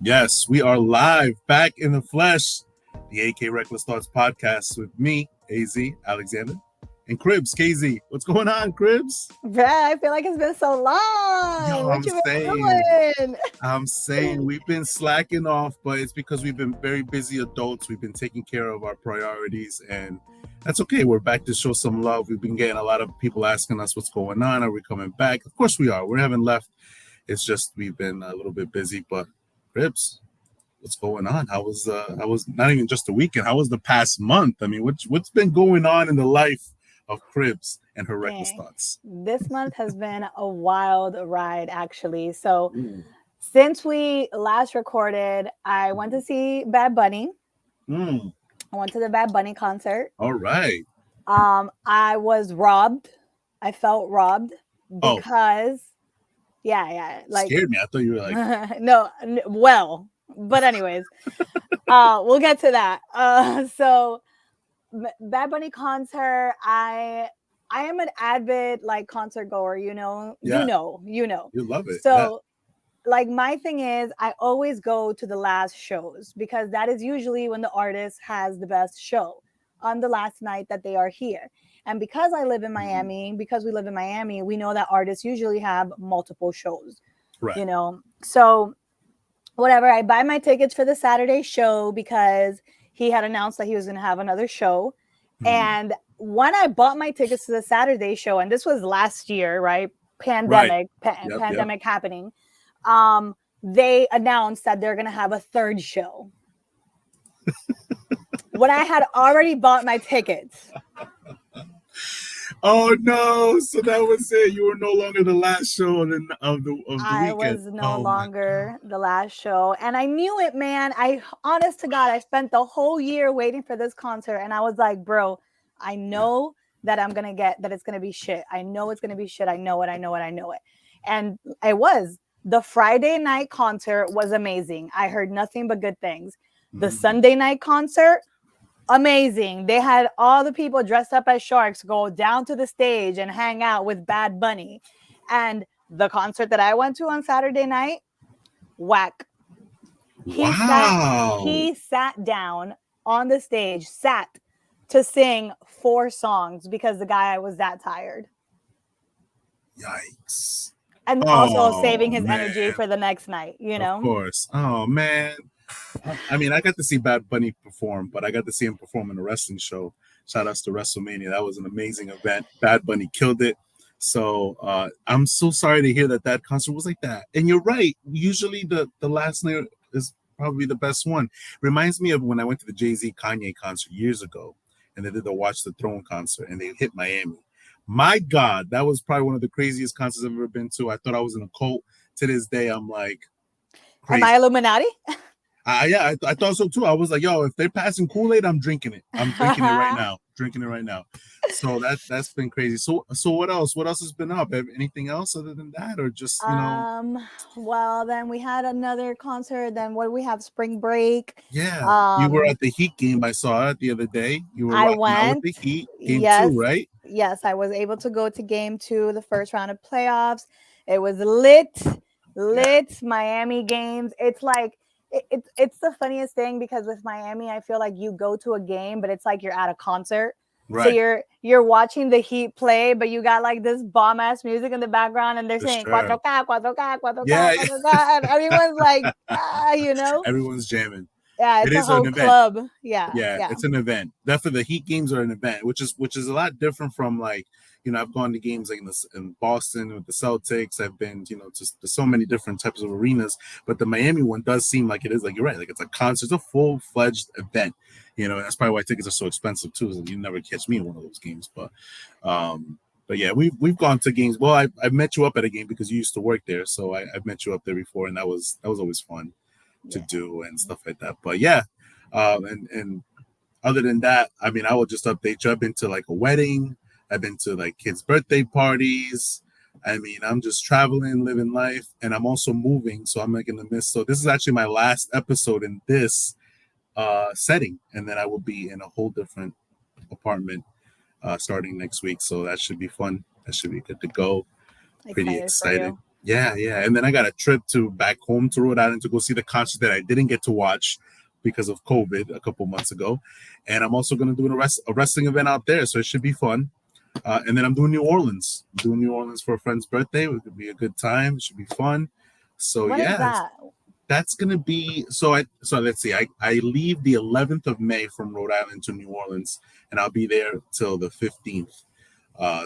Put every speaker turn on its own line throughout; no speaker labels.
Yes, we are live, back in the flesh. The AK Reckless Thoughts podcast with me, AZ Alexander, and Kribz KZ. What's going on, Kribz?
Bruh, I feel like it's been so
Yo,
long. What
I'm
you been
saying,
doing?
I'm saying we've been slacking off, but it's because we've been very busy adults. We've been taking care of our priorities, and that's okay. We're back to show some love. We've been getting a lot of people asking us what's going on. Are we coming back? Of course we are. We haven't left. It's just we've been a little bit busy, but Kribz, what's going on? How was not even just a weekend? How was the past month? I mean, what's been going on in the life of Kribz and her reckless
Dang.
thoughts?
This month has been a wild ride, actually. So,
Ooh.
since we last recorded, I went to see Bad Bunny.
Mm.
I went to the Bad Bunny concert.
All right.
I was robbed. I felt robbed
Oh,
because, yeah, like,
scared me. I thought you were like,
no, well, but anyways, we'll get to that. Bad Bunny concert. I am an avid like concert goer.
yeah,
You know.
you love it. Yeah.
So like my thing is, I always go to the last shows because that is usually when the artist has the best show on the last night that they are here. And because I live in
Mhm.
Miami, because we live in Miami, we know that artists usually have multiple shows.
Right.
So whatever. I buy my tickets for the Saturday show because he had announced that he was going to have another show.
Mhm.
And when I bought my tickets to the Saturday show, and this was last year, right?
Right. Yep. Yep.
Pandemic happening. They announced that they're going to have a third show when I had already bought my tickets.
Oh no! So that was it. You were no longer the last show of the
I
weekend.
was no
Oh my god.
longer the last show. And I knew it, man. Honest to God, I spent the whole year waiting for this concert. And I was like, bro, I
Yeah.
know that I'm going to get that it's going to be shit. I know it's going to be shit. I know it. I know it. I know it. And it was. The Friday night concert was amazing. I heard nothing but good things. The
Mhm.
Sunday night concert, amazing. They had all the people dressed up as sharks go down to the stage and hang out with Bad Bunny. And the concert that I went to on Saturday night, whack. He sat
Wow.
he sat down on the stage, sat to sing 4 songs because the guy was that tired.
Yikes.
And also saving
Oh
his energy
man.
for the next night,
Of course. Oh man. I mean, I got to see Bad Bunny perform, but I got to see him perform in a wrestling show. Shout outs to WrestleMania. That was an amazing event. Bad Bunny killed it. So I'm so sorry to hear that that concert was like that. And you're right. Usually the last night is probably the best one. Reminds me of when I went to the Jay-Z Kanye concert years ago, and they did the Watch the Throne concert, and they hit Miami. My God, that was probably one of the craziest concerts I've ever been to. I thought I was in a cult. To this day, I'm like
Am I
crazy.
Illuminati?
Yeah, I thought so too. I was like, yo, if they're passing Kool-Aid, I'm drinking it. I'm drinking it right now. Drinking it right now. So that's been crazy. So what else? What else has been up? Anything else other than that, or just
um, well, then we had another concert. Then what do we have? Spring break.
yeah. You were
Um,
at the Heat game. I saw it the other day. You were
I
rocking out with
went.
the Heat game two,
Yes,
right?
yes, I was able to go to game 2, the first round of playoffs. It was lit,
Yeah.
lit Miami games. It's like it's the funniest thing because with Miami, I feel like you go to a game, but it's like you're at a concert. So
Right.
you're watching the Heat play, but you got like this bomb ass music in the background, and they're
For
saying
sure.
"cuatro K, cuatro K, cuatro K,
Yeah.
cuatro K," and everyone's like,
Everyone's jamming.
yeah,
It
it's a
is an
whole
event.
club. Yeah,
Yeah,
yeah,
it's an event. Definitely, the Heat games are an event, which is a lot different from like I've gone to games like in Boston with the Celtics. I've been to so many different types of arenas, but the Miami one does seem like it is like you're right, like it's a concert, it's a full fledged event. That's probably why tickets are so expensive too. Is you never catch me in one of those games, but yeah, we've gone to games. Well, I met you up at a game because you used to work there, so I've met you up there before, and that was always fun to
yeah.
do and stuff like that. But yeah, and other than that, I mean, I will just update you. I've been to like a wedding. I've been to like kids' birthday parties. I mean, I'm just traveling, living life, and I'm also moving, so I'm making the miss. So this is actually my last episode in this setting, and then I will be in a whole different apartment starting next week. So that should be fun. That should be good to go. Pretty
Excited for
excited.
you.
Yeah, yeah. And then I got a trip to back home to Rhode Island to go see the concert that I didn't get to watch because of COVID a couple months ago. And I'm also going to do a wrestling event out there, so it should be fun. And then I'm doing New Orleans. I'm doing New Orleans for a friend's birthday. It could be a good time. It should be fun. So
When is
yeah,
that?
that's gonna be so let's see. I leave the 11th of May from Rhode Island to New Orleans, and I'll be there till the 15th.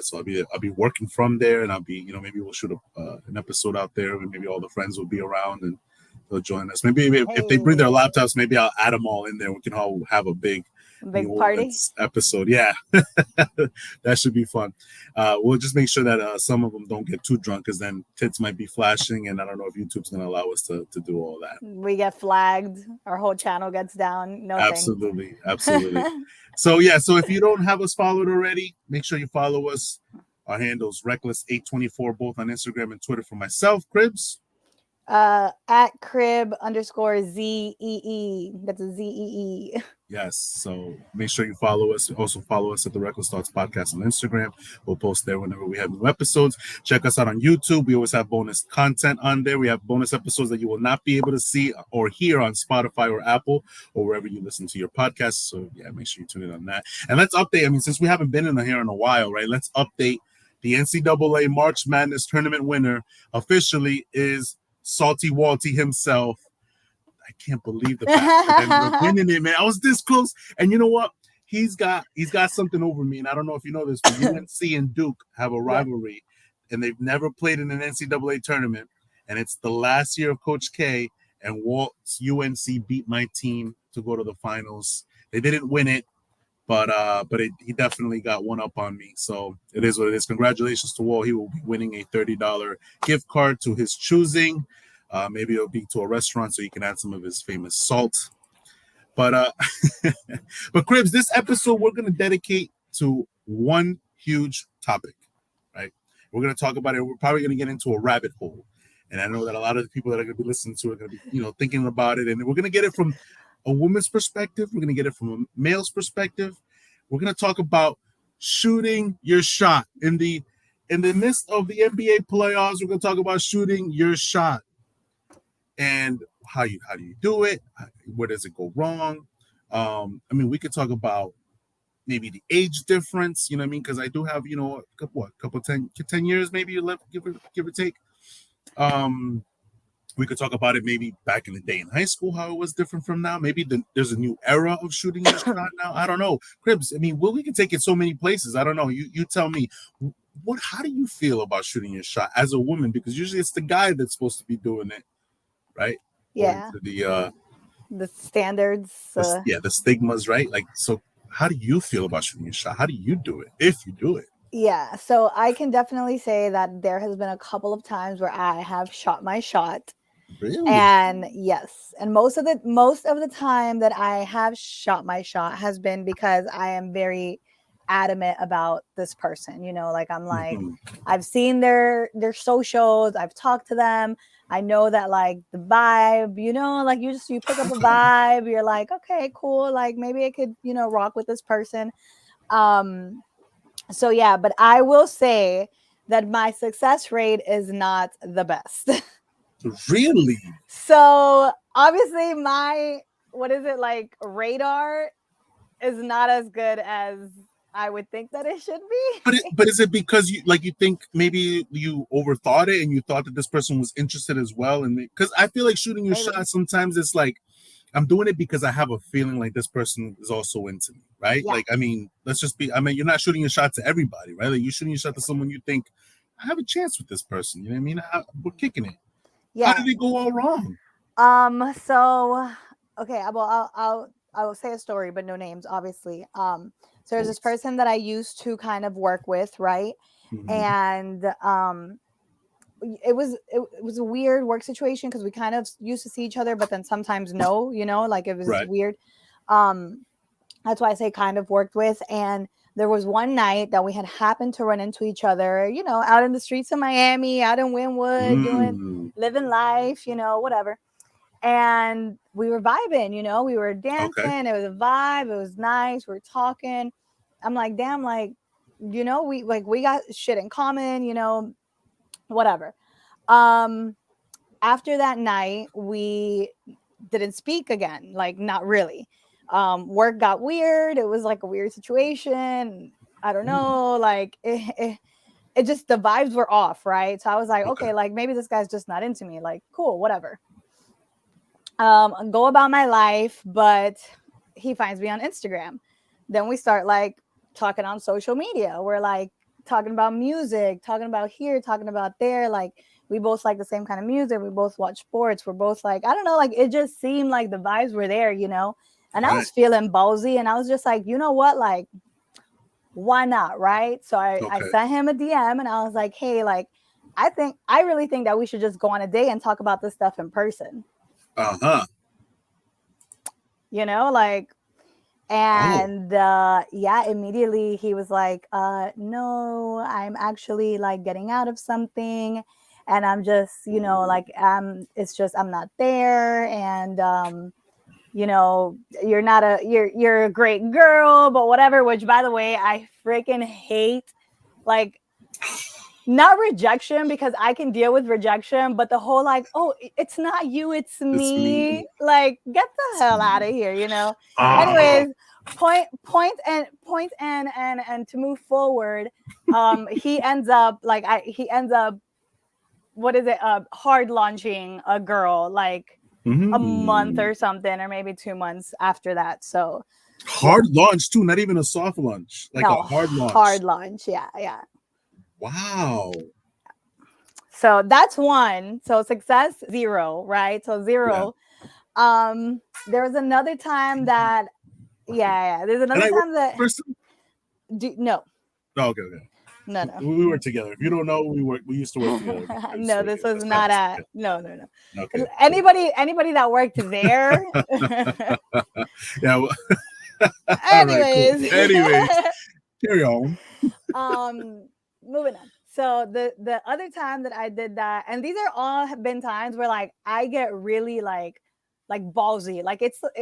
So I'll be working from there, and I'll be maybe we'll shoot an episode out there, and maybe all the friends will be around and they'll join us. Maybe if they bring their
Hey,
laptops, maybe I'll add them all in there. We can all have a big New
big party.
Orleans episode. Yeah, that should be fun. We'll just make sure that some of them don't get too drunk, because then tits might be flashing, and I don't know if YouTube's going to allow us to do all that.
We get flagged. Our whole channel gets down. No
Absolutely, absolutely. So yeah, so if you don't have us followed already, make sure you follow us. Our handles Reckless824 both on Instagram and Twitter for myself, Kribz.
At Krib_ZEE. That's a ZEE.
Yes, so make sure you follow us. Also follow us at the Reckless Thoughts Podcast on Instagram. We'll post there whenever we have new episodes. Check us out on YouTube. We always have bonus content on there. We have bonus episodes that you will not be able to see or hear on Spotify or Apple or wherever you listen to your podcasts. So yeah, make sure you tune in on that. And let's update. I mean, since we haven't been in here in a while, right? Let's update. The NCAA March Madness tournament winner officially is Salty Walty himself. I can't believe the fact that we're winning it, man. I was this close, and you know what? He's got something over me, and I don't know if you know this, but UNC and Duke have a rivalry, and they've never played in an NCAA tournament, and it's the last year of Coach K, and Walt's UNC beat my team to go to the finals. They didn't win it, but he definitely got one up on me. So it is what it is. Congratulations to Walt. He will be winning a $30 gift card to his choosing. Maybe it'll be to a restaurant so he can add some of his famous salt. But but Kribz, this episode we're gonna dedicate to one huge topic, right? We're gonna talk about it. We're probably gonna get into a rabbit hole, and I know that a lot of the people that are gonna be listening to it are gonna be, thinking about it, and we're gonna get it from a woman's perspective. We're gonna get it from a male's perspective. We're gonna talk about shooting your shot in the midst of the NBA playoffs. We're gonna talk about shooting your shot. And how do you do it? Where does it go wrong? I mean, we could talk about maybe the age difference, you know what I mean? Because I do have, a couple 10 years maybe left, give or take. We could talk about it maybe back in the day in high school, how it was different from now. Maybe there's a new era of shooting your shot now. I don't know. Kribz, I mean, we can take it so many places. I don't know. You tell me. How do you feel about shooting your shot as a woman? Because usually it's the guy that's supposed to be doing it. Right?
Yeah. The standards.
The stigmas, right? Like, so how do you feel about shooting your shot? How do you do it, if you do it?
Yeah, so I can definitely say that there has been a couple of times where I have shot my shot.
Really?
And yes, and most of the time that I have shot my shot has been because I am very adamant about this person. Like I'm like, I've seen their socials, I've talked to them. I know that like the vibe, like you pick up a vibe, you're like, okay, cool, like maybe I could, rock with this person. So yeah, but I will say that my success rate is not the best.
Really?
So obviously my, radar is not as good as I would think that it should be.
But is it because you think maybe you overthought it and you thought that this person was interested as well? And because I feel like shooting your shot sometimes it's like, I'm doing it because I have a feeling like this person is also into me, right? Yeah. Like, I mean, you're not shooting your shot to everybody, right? Like you're shooting your shot to someone you think, I have a chance with this person. You know what I mean? We're kicking it. Yeah. How did it go all wrong?
So, okay, well, I'll say a story, but no names, obviously. So there's this person that I used to kind of work with, right? Mm-hmm. And it was a weird work situation because we kind of used to see each other, but then sometimes no, like it was weird. That's why I say kind of worked with. And there was one night that we had happened to run into each other, out in the streets of Miami, out in Wynwood, living life, whatever. And we were vibing, we were dancing. Okay. It was a vibe. It was nice. We were talking. I'm like, damn, like, we got shit in common, whatever. Um, After that night, we didn't speak again. Like, not really. Work got weird. It was like a weird situation. I don't
Mm,
know. Like, it just, the vibes were off, right? So I was like,
okay.
okay, like maybe this guy's just not into me. Like, cool, whatever. Go about my life, but he finds me on Instagram. Then we start like talking on social media. We're like talking about music, talking about here, talking about there. Like, we both like the same kind of music. We both watch sports. We're both like, I don't know, like it just seemed like the vibes were there, you know? And I
Right.
was feeling ballsy and I was just like, you know what? Like, why not? Right. So I
Okay.
sent him a DM and I was like, hey, like, I really think that we should just go on a date and talk about this stuff in person,
Uh-huh.
you know, like,
Oh.
and yeah, immediately he was like, no, I'm actually like getting out of something and I'm just, you know, like it's just I'm not there. And you know, you're a great girl, but whatever, which by the way, I freaking hate. Like, not rejection, because I can deal with rejection, but the whole like, oh, it's not you, it's
It's
me.
me.
Like, get the
It's
hell out of
me.
here, you know.
Ah.
Anyways, point and to move forward, he ends up, what is it? Hard launching a girl like a month
Mm.
or something, or maybe 2 months after that. So yeah,
Hard launch too, not even a soft launch, like a
no,
hard launch.
hard launch. Yeah, yeah.
Wow.
So that's one. So success zero, right? So
Yeah.
zero. There was another time that, yeah. There's
And
another
I work
time that,
person.
no,
Oh, okay, okay.
no, no.
We were together. If you don't know, we used to work together.
No,
So
this
yeah,
was
that's why I
not
was
at, no, no, no.
okay. Cool.
Anybody that worked there.
Yeah. Well, all right. Cool.
Anyways,
Anyways, carry on.
um, moving on. So the other time that I did that, and these are all have been times where like I get really like ballsy. Like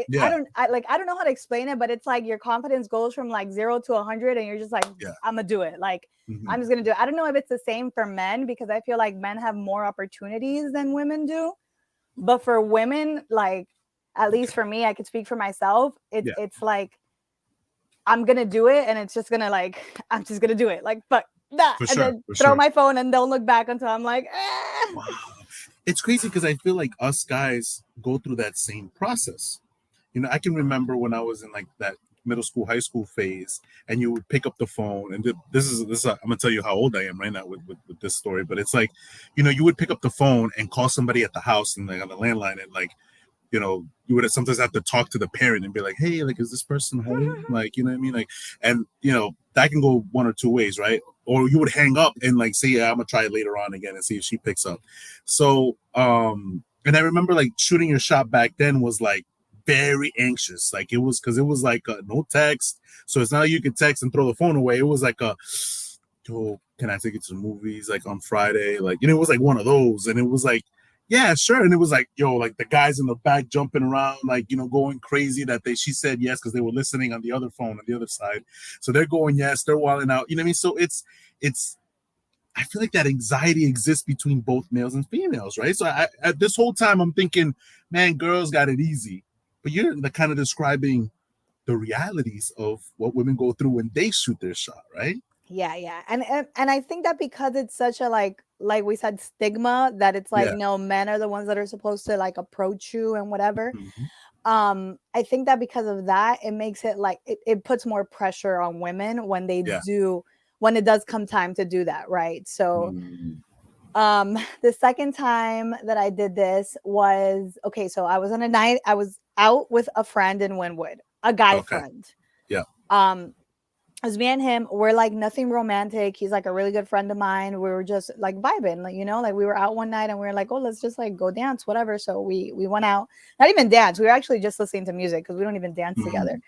Yeah.
I don't know how to explain it, but it's like your confidence goes from like 0 to 100, and you're just like,
Yeah.
I'm gonna do it. Like,
Hmm.
I'm just gonna do it. I don't know if it's the same for men, because I feel like men have more opportunities than women do. But for women, like, at least
Okay.
for me, I could speak for myself.
Yeah.
It's like I'm gonna do it, and it's just gonna like I'm just gonna do it. Like, fuck that,
For
and
sure.
then
For
throw
sure.
my phone and don't look back until I'm like, eh.
Wow. It's crazy because I feel like us guys go through that same process. You know, I can remember when I was in like that middle school, high school phase, and you would pick up the phone, and this is I'm gonna tell you how old I am right now with this story, but it's like, you know, you would pick up the phone and call somebody at the house and like on the landline, and like, you know, you would sometimes have to talk to the parent and be like, hey, like, is this person home? Like, you know what I mean? Like, and you know, that can go one or two ways, right? Or you would hang up and like say, yeah, I'm gonna try it later on again and see if she picks up. So, and I remember like shooting your shot back then was like very anxious. Like it was because it was like no text. So it's not like you could text and throw the phone away. It was like a, yo, can I take you to the movies like on Friday? Like, you know, it was like one of those. And it was like, yeah, sure. And it was like, yo, like the guys in the back jumping around, like, you know, going crazy that she said yes because they were listening on the other phone on the other side. So they're going yes, they're wilding out. You know what I mean? So it's I feel like that anxiety exists between both males and females, right? So at this whole time I'm thinking, man, girls got it easy, but you're the kind of describing the realities of what women go through when they shoot their shot, right?
Yeah, yeah. And I think that because it's such a like we said, stigma, that it's like,
Yeah.
no, men are the ones that are supposed to like approach you and whatever.
Mhm.
I think that because of that, it makes it like it puts more pressure on women when they
Yeah.
do, when it does come time to do that, right? So
Mhm.
the second time that I did this was, okay, so I was on a night, I was out with a friend in Wynwood, a guy
Okay.
friend.
Yeah.
Um it was me and him. We're like nothing romantic. He's like a really good friend of mine. We were just like vibing, like, you know, like we were out one night and we were like, oh, let's just like go dance, whatever. So we went out, not even dance. We were actually just listening to music because we don't even dance together.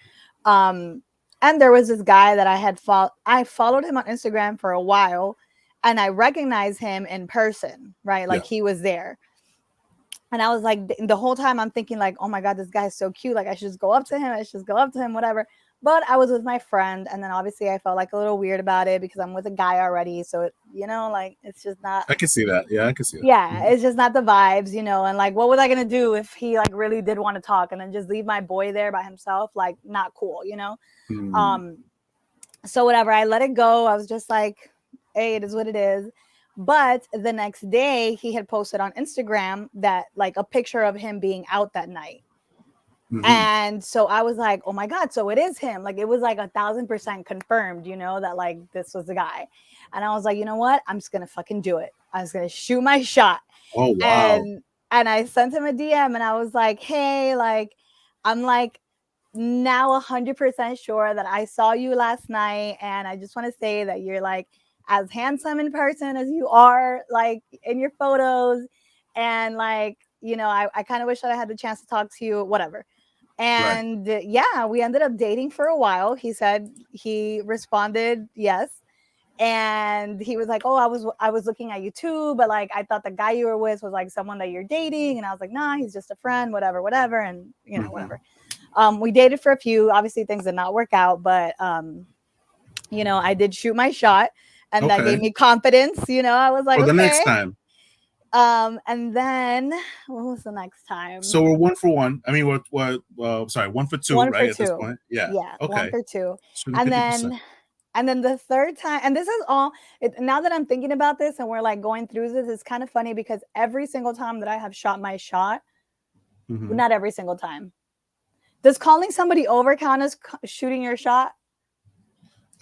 Mhm.
And there was this guy that I followed him on Instagram for a while, and I recognized him in person, right?
Yeah.
Like he was there. And I was like, the whole time I'm thinking like, oh my God, this guy is so cute. Like I should just go up to him. I should just go up to him, whatever. But I was with my friend, and then obviously I felt like a little weird about it because I'm with a guy already. So like it's just not.
I can see that. Yeah, I can see that.
Yeah, it's just not the vibes, and like what was I gonna do if he like really did want to talk and then just leave my boy there by himself? Like not cool.
Mm.
Um, so whatever, I let it go. I was just like, hey, it is what it is. But the next day he had posted on Instagram that like a picture of him being out that night.
Hmm.
And so I was like, oh my God, so it is him. Like it was like 1,000% confirmed, that like this was the guy. And I was like, you know what? I'm just gonna fucking do it. I was gonna shoot my shot.
Oh wow.
And I sent him a DM and I was like, hey, like, I'm like now 100% sure that I saw you last night. And I just want to say that you're like as handsome in person as you are like in your photos. And like, I kind of wish that I had the chance to talk to you, whatever.
Right.
And yeah, we ended up dating for a while. He said he responded yes. And he was like, "Oh, I was looking at you too, but like I thought the guy you were with was like someone that you're dating." And I was like, "Nah, he's just a friend, whatever, whatever." And
Hmm.
whatever. We dated for a few. Obviously, things did not work out, but I did shoot my shot, and that gave
Okay.
me confidence. I was like,
For the next
okay.
time.
And then what was the next time?
So we're 1 for 1. I mean, sorry, 1 for 2,
One for
right? At this
two.
point, yeah.
Yeah, one
Okay.
for two.
Shooting
And
50%.
then and then the third time, and this is all now that I'm thinking about this and we're like going through this, it's kind of funny because every single time that I have shot my shot,
Hmm.
not every single time. Does calling somebody over count as shooting your shot?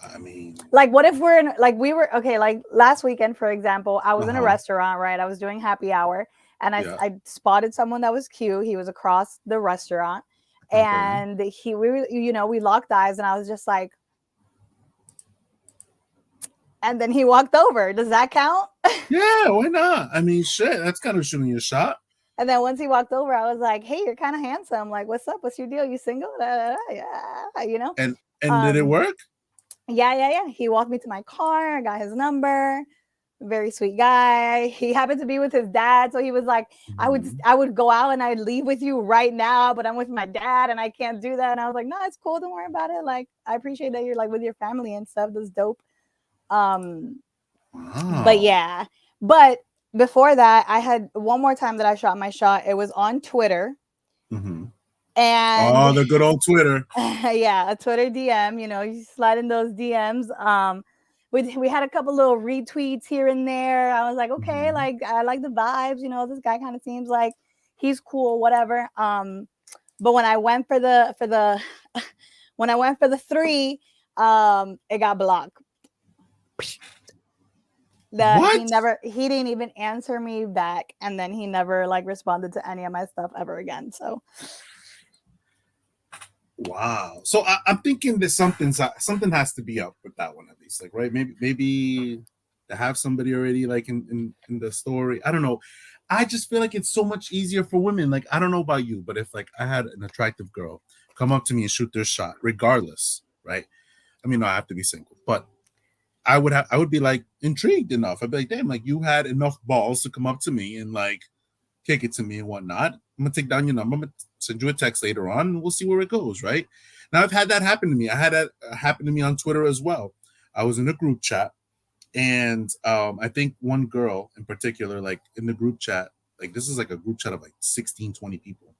I mean,
Like, what if we're in, like, we were, okay, like last weekend, for example, I was in a
uh-huh.
restaurant, right? I was doing happy hour and I,
Yeah.
I spotted someone that was cute. He was across the restaurant
Okay.
and we locked eyes and I was just like, and then he walked over. Does that count?
Yeah, why not? I mean, shit, that's kind of shooting your shot.
And then once he walked over, I was like, "Hey, you're kind of handsome. Like, what's up? What's your deal? You single?" Da, da, da, yeah,
And did it
Um,
work?
yeah, yeah, yeah. He walked me to my car. I got his number. Very sweet guy. He happened to be with his dad, so he was like,
Mhm.
I would go out and I'd leave with you right now, but I'm with my dad and I can't do that." And I was like, "No, it's cool. Don't worry about it. Like, I appreciate that you're like with your family and stuff. That's dope." Um, but
Wow.
yeah, but before that, I had one more time that I shot my shot. It was on Twitter.
Hmm.
And
Oh, the good old Twitter.
yeah, a Twitter DM, you slide in those DMs. We had a couple little retweets here and there. I was like, okay,
Hmm.
like I like the vibes, this guy kind of seems like he's cool, whatever. But when I went for the when I went for the three, it got blocked. That
What?
he didn't even answer me back, and then he never like responded to any of my stuff ever again. So
Wow. So I'm thinking that something has to be up with that one at least. Like, right? Maybe to have somebody already like in the story. I don't know. I just feel like it's so much easier for women. Like, I don't know about you, but if like I had an attractive girl come up to me and shoot their shot, regardless, right? I mean, no, I have to be single, but I would be like intrigued enough. I'd be like, damn, like you had enough balls to come up to me and like kick it to me and whatnot. I'm gonna take down your number. I'm gonna send you a text later on, and we'll see where it goes. Right now, I've had that happen to me. I had that happen to me on Twitter as well. I was in a group chat, and I think one girl in particular, like in the group chat, like this is like a group chat of like 16, 20 people.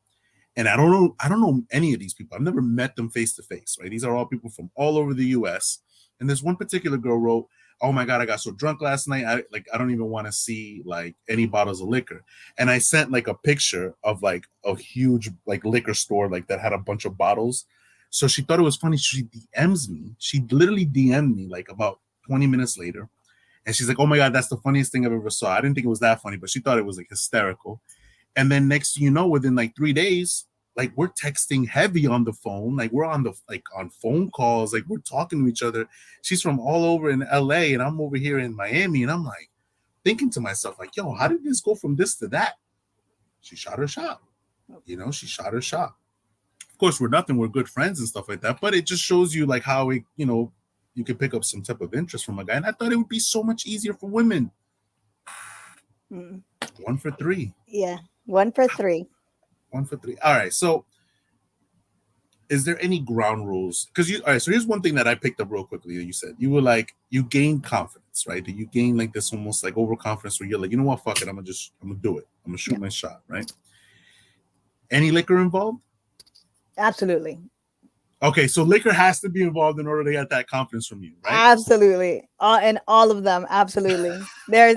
And I don't know any of these people. I've never met them face to face, right? These are all people from all over the US. And this one particular girl wrote, "Oh my God, I got so drunk last night. I don't even want to see like any bottles of liquor." And I sent like a picture of like a huge like liquor store like that had a bunch of bottles. So she thought it was funny. She DMs me. She literally DM'd me like about 20 minutes later. And she's like, "Oh my God, that's the funniest thing I've ever saw." I didn't think it was that funny, but she thought it was like hysterical. And then next thing you know, within like 3 days, like we're texting heavy on the phone, like we're on the like on phone calls, like we're talking to each other. She's from all over in LA, and I'm over here in Miami, and I'm like thinking to myself, like, yo, how did this go from this to that? She shot her shot. She shot her shot. Of course, we're nothing. We're good friends and stuff like that. But it just shows you like how you can pick up some type of interest from a guy. And I thought it would be so much easier for women.
mm,
1 for 3.
yeah, 1 for 3.
1 for 3. All right. So is there any ground rules? Because you, all right, so here's one thing that I picked up real quickly that you said. You were like, you gain confidence, right? That you gain like this almost like overconfidence where you're like, you know what, fuck it, I'm gonna do it. I'm gonna shoot my shot, right? Any liquor involved?
Absolutely.
Okay, so liquor has to be involved in order to get that confidence from you, right?
Absolutely. And all of them, absolutely. There's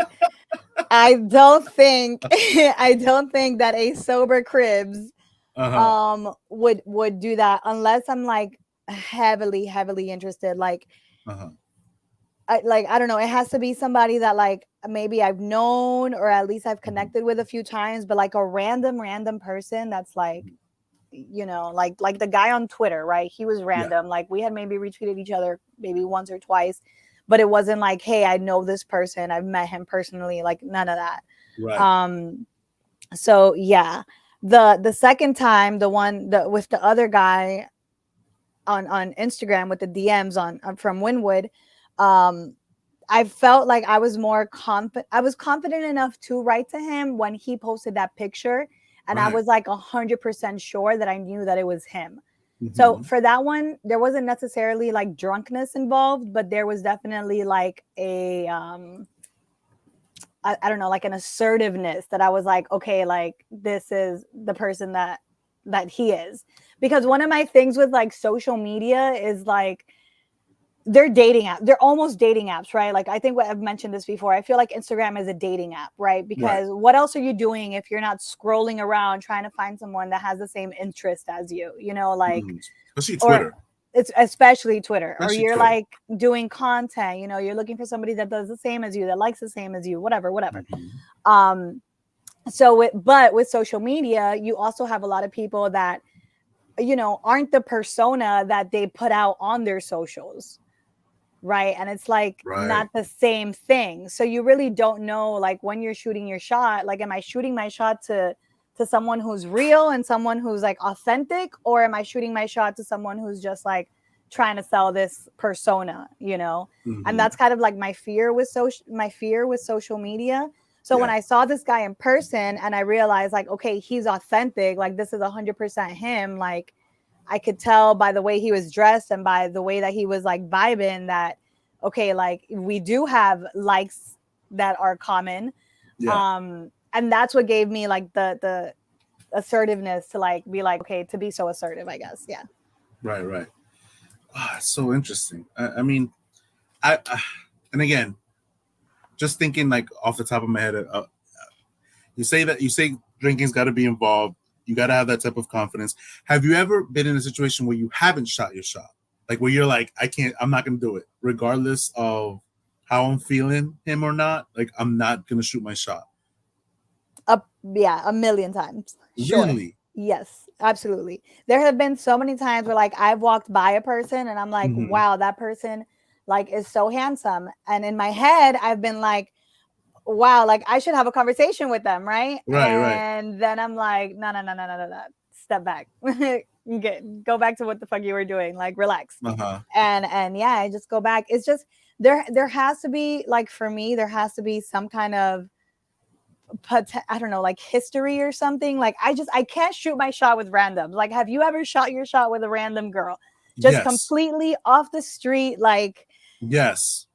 I don't think I don't think that a sober Kribz would do that unless I'm like heavily interested. Like I don't know, it has to be somebody that like maybe I've known or at least I've connected with a few times, but like a random person that's like, you know, like the guy on Twitter, right? He was random. Like we had maybe retweeted each other maybe once or twice, but it wasn't like, hey, I know this person, I've met him personally, like none of that.
Right.
So yeah, the second time, the one with the other guy on Instagram with the DMs on from Winwood, I felt like I was more confident. I was confident enough to write to him when he posted that picture, and I was like 100% sure that I knew that it was him. So for that one, there wasn't necessarily like drunkenness involved, but there was definitely like a I don't know, like an assertiveness that I was like, okay, like this is the person that he is. Because one of my things with like social media is like they're dating apps. They're almost dating apps, right? Like I think I've mentioned this before. I feel like Instagram is a dating app, right? Because what else are you doing if you're not scrolling around trying to find someone that has the same interest as you? You know, like
especially Twitter.
It's especially Twitter, or you're like doing content. You know, you're looking for somebody that does the same as you, that likes the same as you, whatever. So, but with social media, you also have a lot of people that, you know, aren't the persona that they put out on their socials. Right. And it's like not the same thing. So you really don't know, like when you're shooting your shot, like, am I shooting my shot to someone who's real and someone who's like authentic, or am I shooting my shot to someone who's just like trying to sell this persona, you know? And that's kind of like my fear with social media. So when I saw this guy in person and I realized like, okay, he's authentic, like this is 100% him, like I could tell by the way he was dressed and by the way that he was like vibing that, okay, like we do have likes that are common. And that's what gave me like the assertiveness to like be like, okay, to be so assertive, I guess. Yeah.
Right. Wow, it's so interesting. I mean, I and again, just thinking like off the top of my head, you say drinking's got to be involved. You got to have that type of confidence. Have you ever been in a situation where you haven't shot your shot? Like where you're like, I'm not going to do it. Regardless of how I'm feeling him or not, like I'm not going to shoot my shot.
Yeah, a million times. Sure.
Really?
Yes, absolutely. There have been so many times where like I've walked by a person and I'm like, wow, that person like is so handsome. And in my head, I've been like, wow, like I should have a conversation with them, right? And then I'm like, no. Step back. Go back to what the fuck you were doing. Like relax. And yeah, I just go back. It's just there has to be, like, for me, there has to be some kind of I don't know, like history or something. Like I can't shoot my shot with randoms. Like, have you ever shot your shot with a random girl? Just completely off the street, like.
Yes.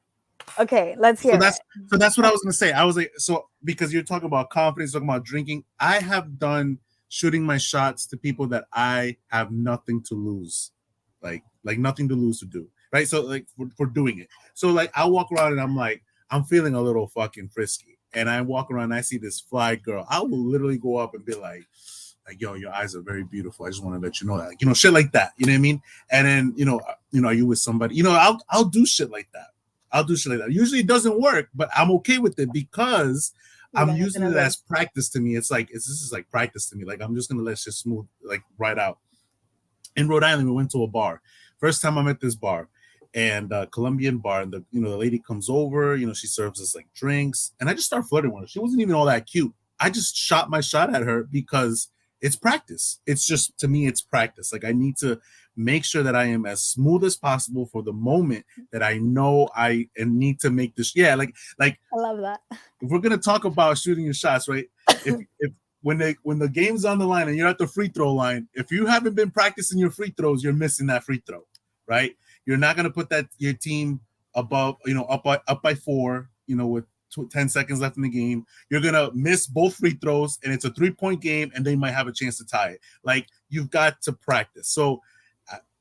Okay, let's hear it.
So that's what I was gonna say. I was like, so because you're talking about confidence, talking about drinking, I have done shooting my shots to people that I have nothing to lose, like nothing to lose to do, right? So like for doing it. So like I walk around and I'm like, I'm feeling a little fucking frisky, and I walk around and I see this fly girl. I will literally go up and be like, yo, your eyes are very beautiful. I just want to let you know that, like, you know, shit like that. You know what I mean? And then you know, are you with somebody? You know, I'll do shit like that. I'll do shit like that. Usually it doesn't work, but I'm okay with it because I'm using it as practice to me. It's like this is like practice to me. Like I'm just gonna let shit smooth like right out. In Rhode Island, we went to a bar. First time I'm at this bar, and Colombian bar, and the lady comes over. You know, she serves us like drinks, and I just start flirting with her. She wasn't even all that cute. I just shot my shot at her because it's practice. It's just, to me, it's practice. Like I need to make sure that I am as smooth as possible for the moment that I know I need to make this. Yeah, like
I love that.
If we're gonna talk about shooting your shots, right? If when the game's on the line and you're at the free throw line, if you haven't been practicing your free throws, you're missing that free throw, right? You're not gonna put that your team above, up by 4, with 10 seconds left in the game. You're gonna miss both free throws, and it's a 3-point game, and they might have a chance to tie it. Like, you've got to practice. So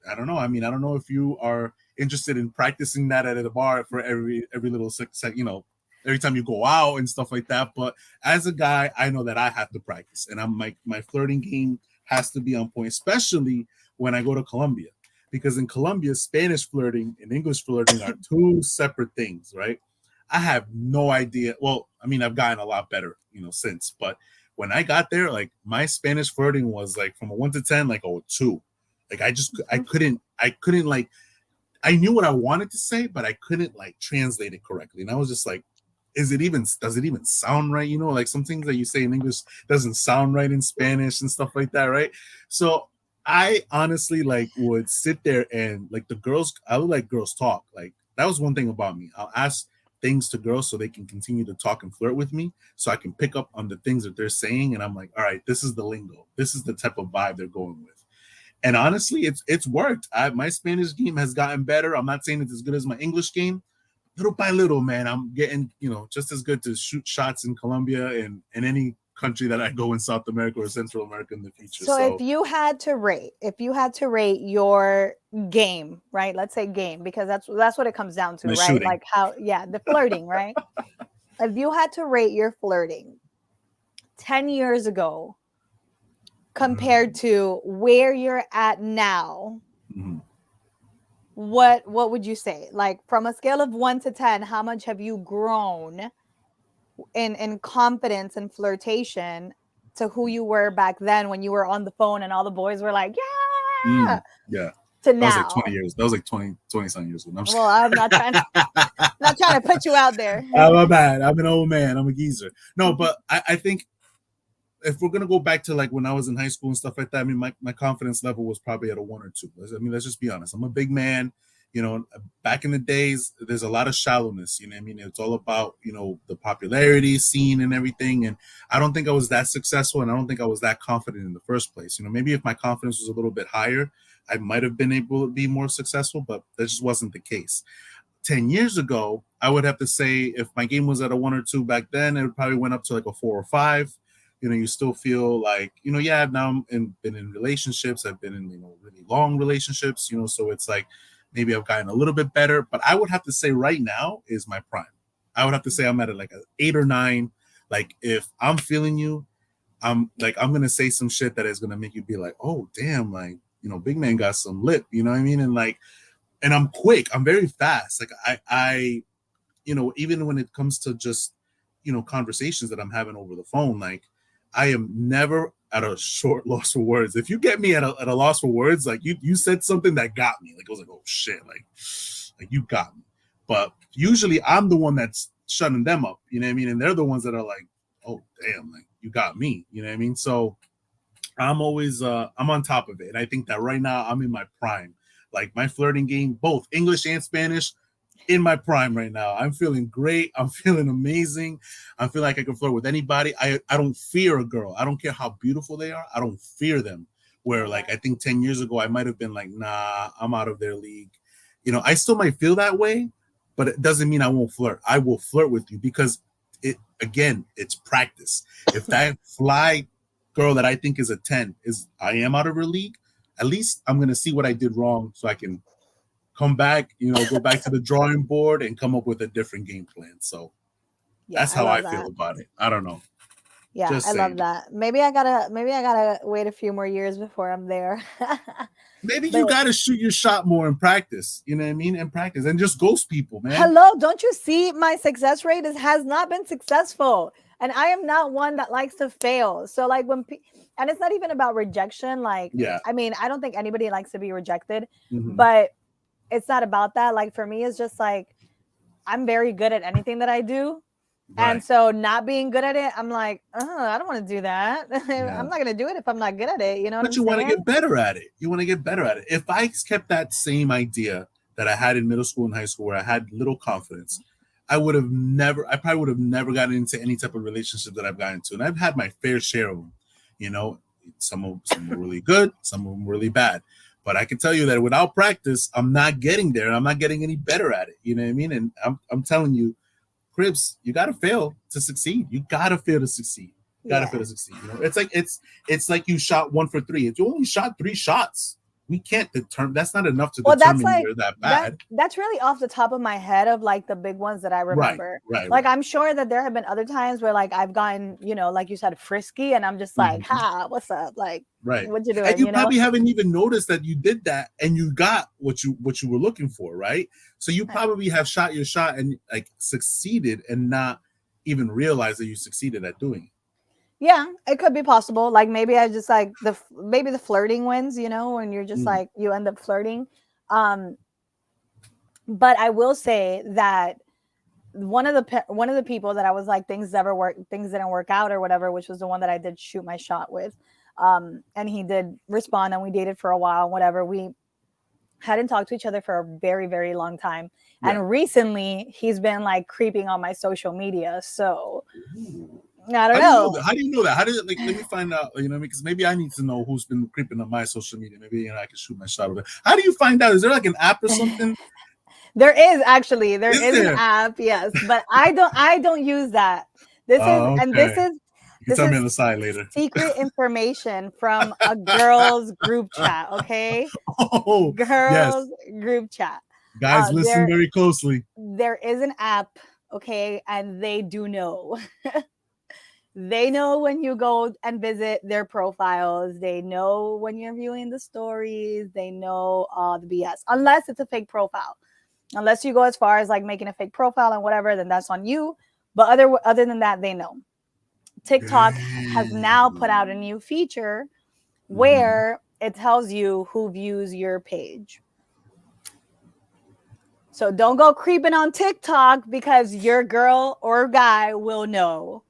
I don't know. I mean, I don't know if you are interested in practicing that at the bar for every little second, every time you go out and stuff like that. But as a guy, I know that I have to practice, and I'm my flirting game has to be on point, especially when I go to Colombia, because in Colombia, Spanish flirting and English flirting are two separate things, right? I have no idea. Well, I mean, I've gotten a lot better, since, but when I got there, like, my Spanish flirting was like from a 1 to 10, like a 2. Like, I couldn't like, I knew what I wanted to say, but I couldn't like translate it correctly. And I was just like, does it even sound right? Like, some things that you say in English doesn't sound right in Spanish and stuff like that, right? So I honestly like would sit there and like I would like girls talk. Like, that was one thing about me. I'll ask things to girls so they can continue to talk and flirt with me, so I can pick up on the things that they're saying, and I'm like, all right, this is the lingo. This is the type of vibe they're going with. And honestly, it's worked. My Spanish game has gotten better. I'm not saying it's as good as my English game. Little by little, man, I'm getting, just as good to shoot shots in Colombia and in any country that I go in South America or Central America in the future.
So if you had to rate your game, right? Let's say game, because that's what it comes down to, right?
Shooting.
Like the flirting, right? If you had to rate your flirting 10 years ago compared to where you're at now, what would you say? Like, from a scale of 1 to 10, how much have you grown in confidence and flirtation to who you were back then when you were on the phone and all the boys were like, yeah,
yeah,
to
now? That was like 20 years. That was like 20 something years ago.
I'm not trying to put you out there.
My bad. I'm an old man. I'm a geezer. No, but I think if we're gonna go back to like when I was in high school and stuff like that, I mean, my confidence level was probably at a 1 or 2. I mean, let's just be honest. I'm a big man. Back in the days, there's a lot of shallowness. I mean, it's all about the popularity scene and everything. And I don't think I was that successful, and I don't think I was that confident in the first place. Maybe if my confidence was a little bit higher, I might have been able to be more successful, but that just wasn't the case. 10 years ago, I would have to say if my game was at a 1 or 2 back then, it probably went up to like a 4 or 5. You still feel like, yeah, now I've been in relationships. I've been in, really long relationships, so it's like maybe I've gotten a little bit better. But I would have to say right now is my prime. I would have to say I'm at like an 8 or 9. Like, if I'm feeling you, I'm going to say some shit that is going to make you be like, oh, damn, like, big man got some lip, you know what I mean? And like, and I'm quick. I'm very fast. Like, I even when it comes to just, conversations that I'm having over the phone, like, I am never at a short loss for words. If you get me at a loss for words, like you said something that got me, like I was like, oh shit, like you got me. But usually I'm the one that's shutting them up, you know what I mean? And they're the ones that are like, oh damn, like you got me, you know what I mean? So I'm always I'm on top of it. And I think that right now I'm in my prime. Like, my flirting game, both English and Spanish, in my prime right now. I'm feeling great. I'm feeling amazing. I feel like I can flirt with anybody. I don't fear a girl. I don't care how beautiful they are. I don't fear them. Where, like, I think 10 years ago, I might have been like, nah, I'm out of their league. I still might feel that way, but it doesn't mean I won't flirt. I will flirt with you because it's practice. If that fly girl that I think is a 10 I am out of her league, at least I'm going to see what I did wrong so I can come back, go back to the drawing board and come up with a different game plan. So that's how I feel about it. I don't know.
Yeah, I love that. Maybe I gotta wait a few more years before I'm there.
Maybe you gotta shoot your shot more in practice. You know what I mean? In practice, and just ghost people, man.
Hello, don't you see my success rate has not been successful, and I am not one that likes to fail. So like and it's not even about rejection. Like, yeah, I mean, I don't think anybody likes to be rejected, but it's not about that. Like, for me, it's just like, I'm very good at anything that I do. Right. And so not being good at it, I'm like, I don't want to do that. Yeah. I'm not going to do it if I'm not good at it. You know what I'm saying?
But you want to get better at it. You want to get better at it. If I kept that same idea that I had in middle school and high school where I had little confidence, I probably would have never gotten into any type of relationship that I've gotten into. And I've had my fair share of them, you know, some were really good, some of them really bad. But I can tell you that without practice, I'm not getting there. I'm not getting any better at it. You know what I mean? And I'm telling you, Kribz, you gotta fail to succeed. You gotta fail to succeed. You gotta fail to succeed. You know, it's like you shot 1 for 3. If you only shot 3 shots, we can't determine. That's not enough to determine
like,
you're that bad.
That's really off the top of my head of like the big ones that I remember. Like I'm sure that there have been other times where like I've gotten, you know, like you said, frisky, and I'm just like, ha, what's up? Like, what you doing?
And you probably haven't even noticed that you did that and you got what you were looking for, right? So you probably have shot your shot and like succeeded and not even realize that you succeeded at doing it.
Yeah, it could be possible. Like maybe I just like maybe the flirting wins, you know, when you're just like you end up flirting. But I will say that one of the people that I was like things didn't work out or whatever, which was the one that I did shoot my shot with. And he did respond and we dated for a while, whatever. We hadn't talked to each other for a very, very long time. Yeah. And recently he's been like creeping on my social media. So I don't know.
How do you know that? How did it, like, let me find out, you know, because maybe I need to know who's been creeping on my social media. Maybe, you know, I can shoot my shot with it. How do you find out? Is there like an app or something?
There is actually, there is an app, yes, but I don't use that. This
is tell me on the side later.
Secret information from a girls group chat, okay?
Oh,
girls group chat.
Guys, listen very closely.
There is an app, okay, and they do know. They know when you go and visit their profiles. They know when you're viewing the stories. They know all the BS, unless it's a fake profile. Unless you go as far as like making a fake profile and whatever, then that's on you. But other than that, they know. TikTok has now put out a new feature where it tells you who views your page. So don't go creeping on TikTok because your girl or guy will know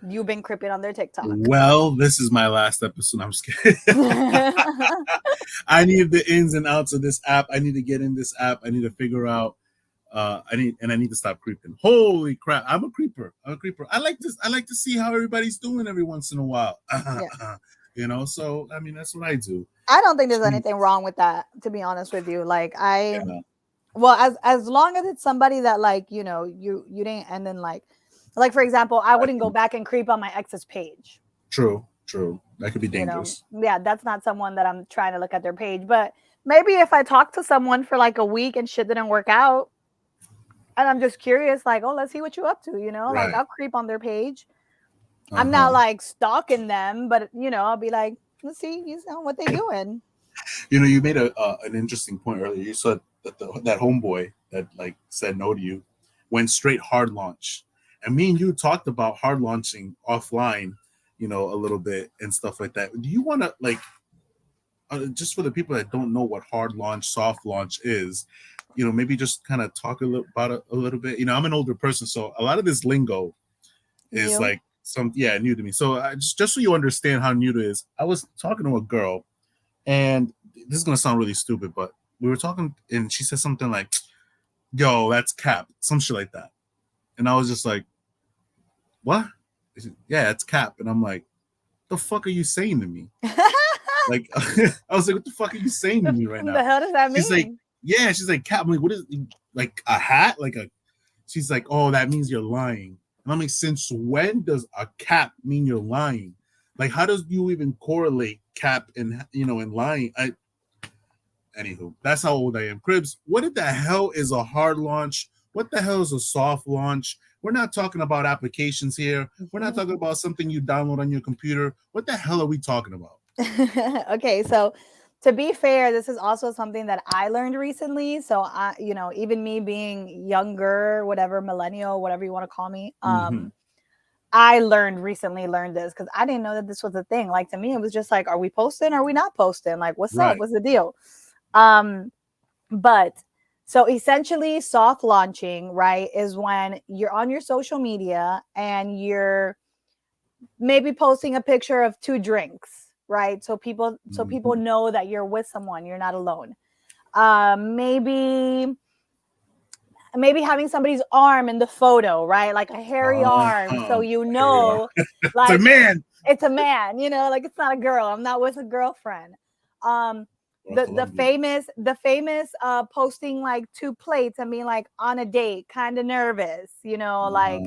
you've been creeping on their TikTok.
Well, this is my last episode. I'm just kidding. I need the ins and outs of this app. I need to get in this app. I need to figure out. I need to stop creeping. Holy crap! I'm a creeper. I like this. I like to see how everybody's doing every once in a while. You know, so I mean that's what I do.
I don't think there's anything wrong with that, to be honest with you. Like well, as long as it's somebody that like you know you didn't, and then like for example, I wouldn't go back and creep on my ex's page.
True. That could be dangerous.
You know? Yeah, that's not someone that I'm trying to look at their page. But maybe if I talk to someone for like a week and shit didn't work out, and I'm just curious, like, oh, let's see what you're up to, you know? Like, I'll creep on their page. I'm not like stalking them, but you know, I'll be like, let's see, you know, what they doing.
You know, you made an interesting point earlier. You said that that homeboy that like said no to you went straight hard launch. And me and you talked about hard launching offline, you know, a little bit and stuff like that. Do you want to like, just for the people that don't know what hard launch, soft launch is, you know, maybe just kind of talk about it a little bit. You know, I'm an older person, so a lot of this lingo is like new to me. So just so you understand how new it is, I was talking to a girl, and this is gonna sound really stupid, but we were talking, and she said something like, "Yo, that's cap," some shit like that. And I was just like, what? Yeah, it's cap. And I'm like, the fuck are you saying to me? Like, I was like, what the fuck are you saying to me right now?
What the hell does that mean?
She's like, yeah, she's like, cap. I'm like, what is, like a hat? She's like, oh, that means you're lying. And I'm like, since when does a cap mean you're lying? Like, how does you even correlate cap and, you know, and lying? Anywho, that's how old I am. Kribz, what the hell is a hard launch? What the hell is a soft launch? We're not talking about applications here. We're not talking about something you download on your computer. What the hell are we talking about?
Okay, so to be fair, this is also something that I learned recently. So I, you know, even me being younger, whatever, millennial, whatever you want to call me, I recently learned this because I didn't know that this was a thing. Like to me, it was just like, are we posting? Are we not posting? Like, what's up? What's the deal? But so essentially soft launching, right, is when you're on your social media and you're maybe posting a picture of 2 drinks, right? So people know that you're with someone, you're not alone. Maybe maybe having somebody's arm in the photo, right? Like a hairy arm. So you
Here we are.
know,
It's a
like
man.
it's a man, like it's not a girl. I'm not with a girlfriend. Um,
Or
the famous posting like two plates and being like on a date, kind of nervous, like,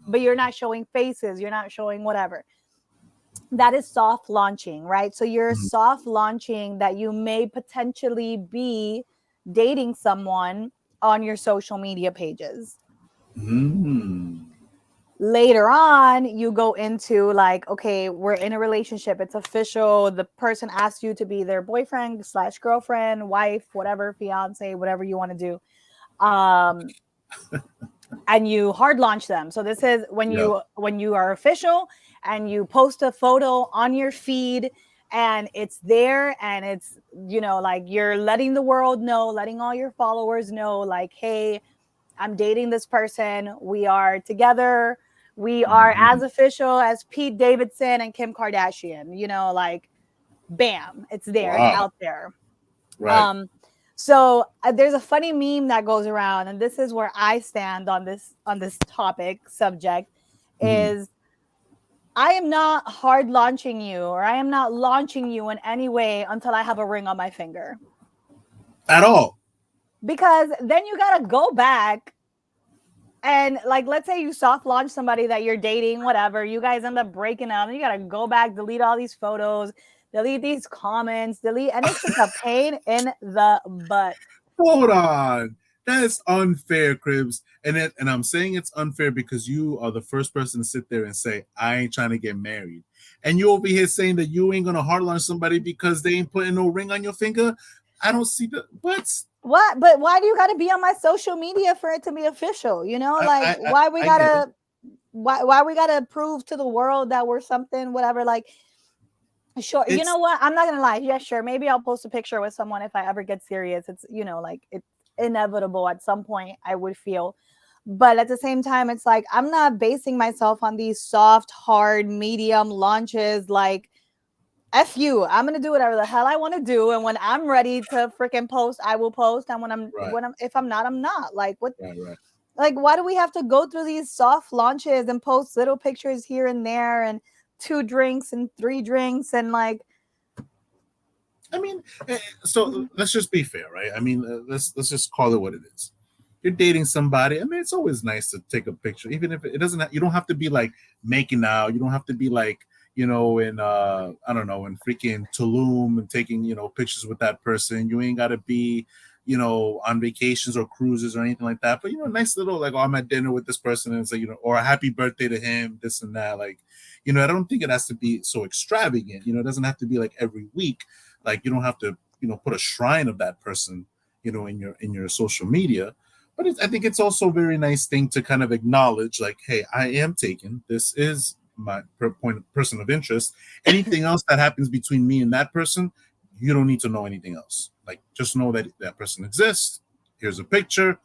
but you're not showing faces, you're not showing whatever. That is soft launching, right? So you're
Mhm.
soft launching that you may potentially be dating someone on your social media pages.
Mm.
Later on, you go into like, okay, we're in a relationship, it's official. The person asks you to be their boyfriend slash girlfriend, wife, whatever, fiance, whatever you want to do. Um, and you hard launch them. So this is when
Yep.
you are official and you post a photo on your feed and it's there and it's like you're letting the world know, letting all your followers know, like, hey, I'm dating this person, we are together, we are as
Mhm.
official as Pete Davidson and Kim Kardashian, like, bam, it's there, it's
Wow.
out there.
Right.
So there's a funny meme that goes around, and this is where I stand on this topic subject.
Mhm.
Is I am not hard launching you, or I am not launching you in any way until I have a ring on my finger,
At all.
because then you gotta go back and, like, let's say you soft launch somebody that you're dating, whatever, you guys end up breaking up, and you gotta go back, delete all these photos, delete these comments, delete, and it's just a pain in the butt.
Hold on. That is unfair, Kribs. And I'm saying it's unfair because you are the first person to sit there and say, I ain't trying to get married. And you over here saying that you ain't gonna hard launch somebody because they ain't putting no ring on your finger. I don't see the what?
What? But why do you got to be on my social media for it to be official? Like, why we
I get it.
gotta why we gotta prove to the world that we're something, whatever. Like, sure, you know
It's
what? I'm not gonna lie. Yeah, sure. Maybe I'll post a picture with someone if I ever get serious. It's like it's inevitable at some point. I would feel, but at the same time, it's like I'm not basing myself on these soft, hard, medium launches. Like, F you. I'm gonna do whatever the hell I want to do, and when I'm ready to freaking post, I will post. And
right,
if I'm not, I'm not. Like, what?
right.
Like, why do we have to go through these soft launches and post little pictures here and there, and 2 drinks and 3 drinks, and like,
I mean, so let's just be fair, right? I mean, let's just call it what it is. You're dating somebody. I mean, it's always nice to take a picture, even if it doesn't. You don't have to be like making out. You don't have to be like in I don't know, in freaking Tulum and taking pictures with that person. You ain't got to be on vacations or cruises or anything like that. But nice little like, oh, I'm at dinner with this person and it's like or a happy birthday to him, this and that. Like, I don't think it has to be so extravagant. It doesn't have to be like every week. Like, you don't have to put a shrine of that person in your social media. But I think it's also a very nice thing to kind of acknowledge, like, hey, I am taken, this is my person of interest. Anything else that happens between me and that person, you don't need to know anything else. Like, just know that that person exists. Here's a picture.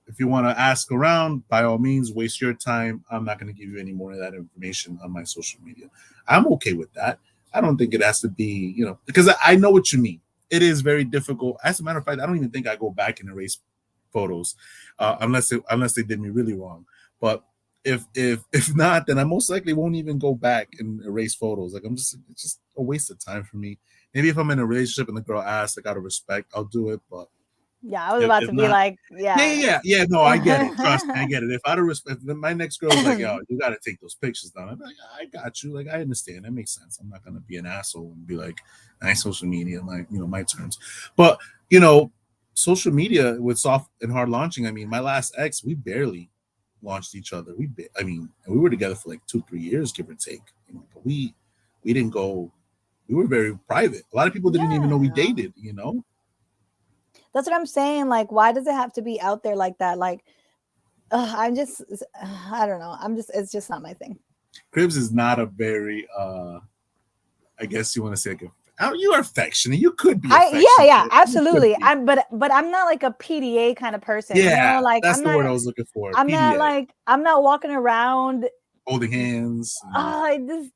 If you want to ask around, by all means, waste your time. I'm not going to give you any more of that information on my social media. I'm okay with that. I don't think it has to be, because I know what you mean. It is very difficult. As a matter of fact, I don't even think I go back and erase photos, unless they did me really wrong. But if not, then I most likely won't even go back and erase photos. Like, it's just a waste of time for me. Maybe if I'm in a relationship and the girl asks, like, out of respect, I'll do it. But
yeah, I was about
if
to be
not,
like, yeah.
yeah. No, I get it. Trust me, I get it. If out of respect, if my next girl's like, yo, you got to take those pictures down. I'm like, I got you. Like, I understand. That makes sense. I'm not gonna be an asshole and be like, nice social media, like, my terms. But social media with soft and hard launching. I mean, my last ex, we barely launched each other. I mean, we were together for like 2-3 years, give or take. But we didn't go. We were very private. A lot of people didn't even know we
Yeah,
dated.
that's what I'm saying. Like, why does it have to be out there like that? Like, I'm just, I don't know. It's just not my thing.
Kribz is not a very I guess you want to say like you are affectionate. You could be affectionate.
Yeah,
You could
absolutely.
be.
But I'm not like a PDA kind of person,
Yeah,
Like,
that's the word I was looking for.
I'm not
PDA,
like, I'm not walking around.
holding hands.
I just,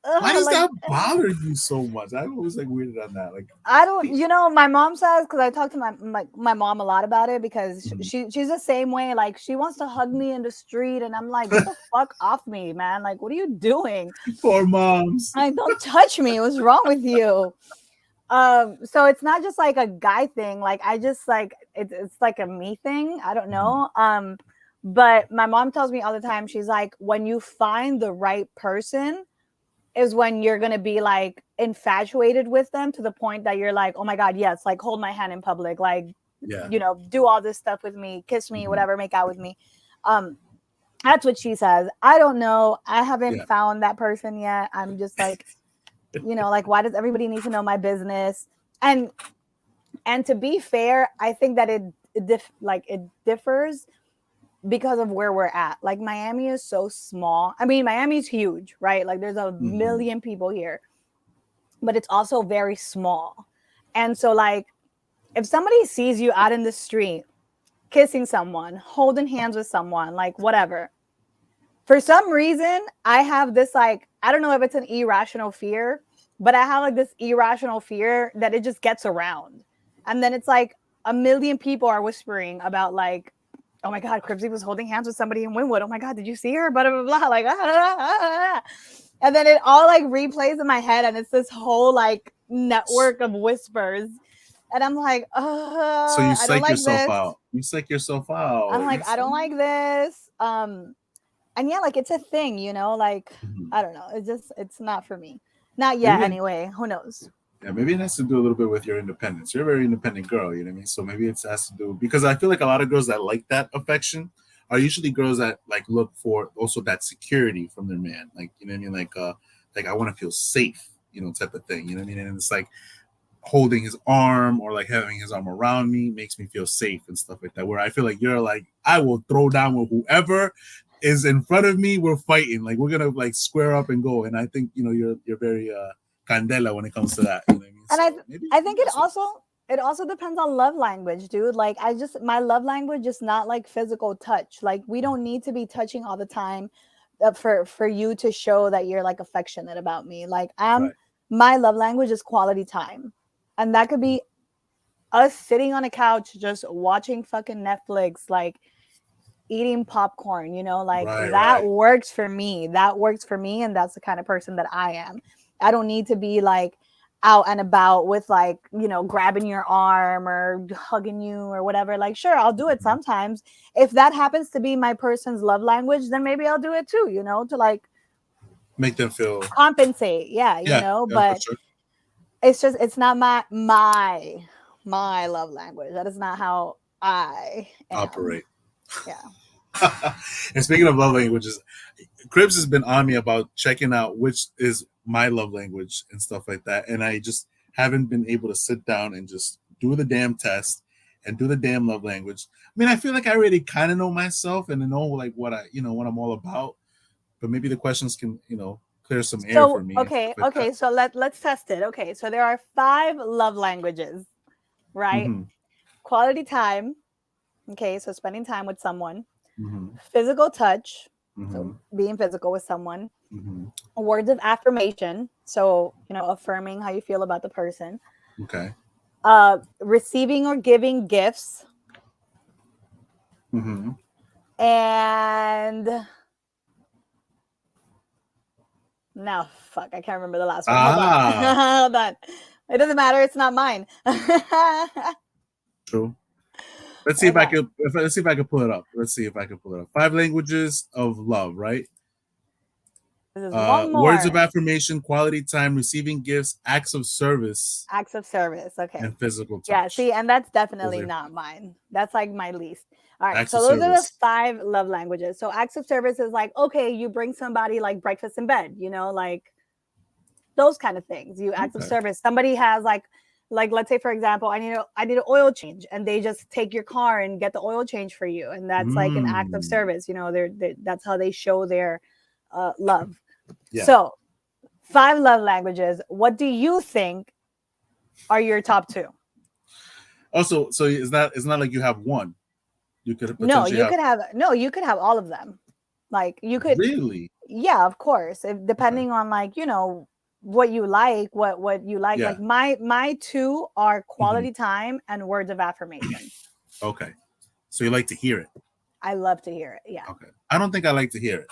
Why does
like
that bother you so much? I'm always like weirded on that. Like,
I don't, my mom says, because I talk to my mom a lot about it, because she's the same way. Like, she wants to hug me in the street, and I'm like, get the fuck off me, man. Like, what are you doing?
poor moms.
Like, don't touch me. What's wrong with you? So it's not just like a guy thing. Like, I just like it's like a me thing. I don't know. But my mom tells me all the time, she's like, when you find the right person is when you're gonna be like infatuated with them to the point that you're like, oh my god, yes, like hold my hand in public, like do all this stuff with me, kiss me, whatever, make out with me. That's what she says. I don't know. I haven't found that person yet. I'm just like, like, why does everybody need to know my business? And to be fair, I think that it differs because of where we're at. Like, Miami is so small. I mean, Miami's huge, right? Like, there's a million people here, but it's also very small. And so, like, if somebody sees you out in the street kissing someone, holding hands with someone, like whatever, for some reason I have this, like, I don't know if it's an irrational fear, but I have like this irrational fear that it just gets around. And then it's like a million people are whispering about, like, oh my god, Kribz was holding hands with somebody in Wynwood. Oh my god, did you see her? Blah blah blah. Like, and then it all like replays in my head, and it's this whole like network of whispers. And I'm like,
so you psych yourself out. You psych yourself out.
I'm like, I don't like this. And yeah, like, it's a thing, like, I don't know. It's not for me. Not yet, anyway. Who knows?
Yeah, maybe it has to do a little bit with your independence. You're a very independent girl, you know what I mean? So maybe it has to do, because I feel like a lot of girls that like that affection are usually girls that like look for also that security from their man. Like, you know what I mean? Like I want to feel safe, type of thing. You know what I mean? And it's like holding his arm or like having his arm around me makes me feel safe and stuff like that. Where I feel like you're like, I will throw down with whoever is in front of me. We're fighting. Like, we're gonna like square up and go. And I think you're very candela when it comes to that. You know what I mean?
And I think it also depends on love language, dude. Like, my love language is not like physical touch. Like, we don't need to be touching all the time for you to show that you're like affectionate about me. Like, my love language is quality time. And that could be us sitting on a couch just watching fucking Netflix, like eating popcorn, that works for me. That works for me. And that's the kind of person that I am. I don't need to be like out and about with like, grabbing your arm or hugging you or whatever. Like, sure, I'll do it sometimes. If that happens to be my person's love language, then maybe I'll do it too, to like
make them feel
compensate. Yeah, but sure. It's not my love language. That is not how I
operate.
Yeah.
And speaking of love languages, Kribz has been on me about checking out which is my love language and stuff like that. And I just haven't been able to sit down and just do the damn test and do the damn love language. I mean, I feel like I already kind of know myself and I know like what what I'm all about. But maybe the questions can, clear some air for me.
Okay. So let's test it. Okay. So there are 5 love languages, right? Quality time. Okay. So spending time with someone. Physical touch. So being physical with someone. Words of affirmation. So, affirming how you feel about the person.
Okay.
Receiving or giving gifts. And no, fuck, I can't remember the last one. Hold on. It doesn't matter. It's not mine.
True. Let's see if I can pull it up. 5 languages of love, right? Words of affirmation, quality time, receiving gifts, acts of service.
Okay.
And physical touch.
Yeah, see, and that's definitely not mine. That's like my least. All right, so those are the 5 love languages. So acts of service is like, okay, you bring somebody like breakfast in bed, like those kind of things. You acts of service. Somebody has like let's say, for example, I need an oil change, and they just take your car and get the oil change for you, and that's like an act of service. That's how they show their love. Yeah. So 5 love languages. What do you think are your top 2?
Also, so it's not like you have one. You could
you could have all of them. Like, you could
really.
Yeah, of course. If,
Okay.
depending on like, you know, what you like, what you like.
Yeah.
Like my two are
Mhm.
quality time and words of affirmation.
Okay. So you like to hear it.
I love to hear it. Yeah.
Okay. I don't think I like to hear it.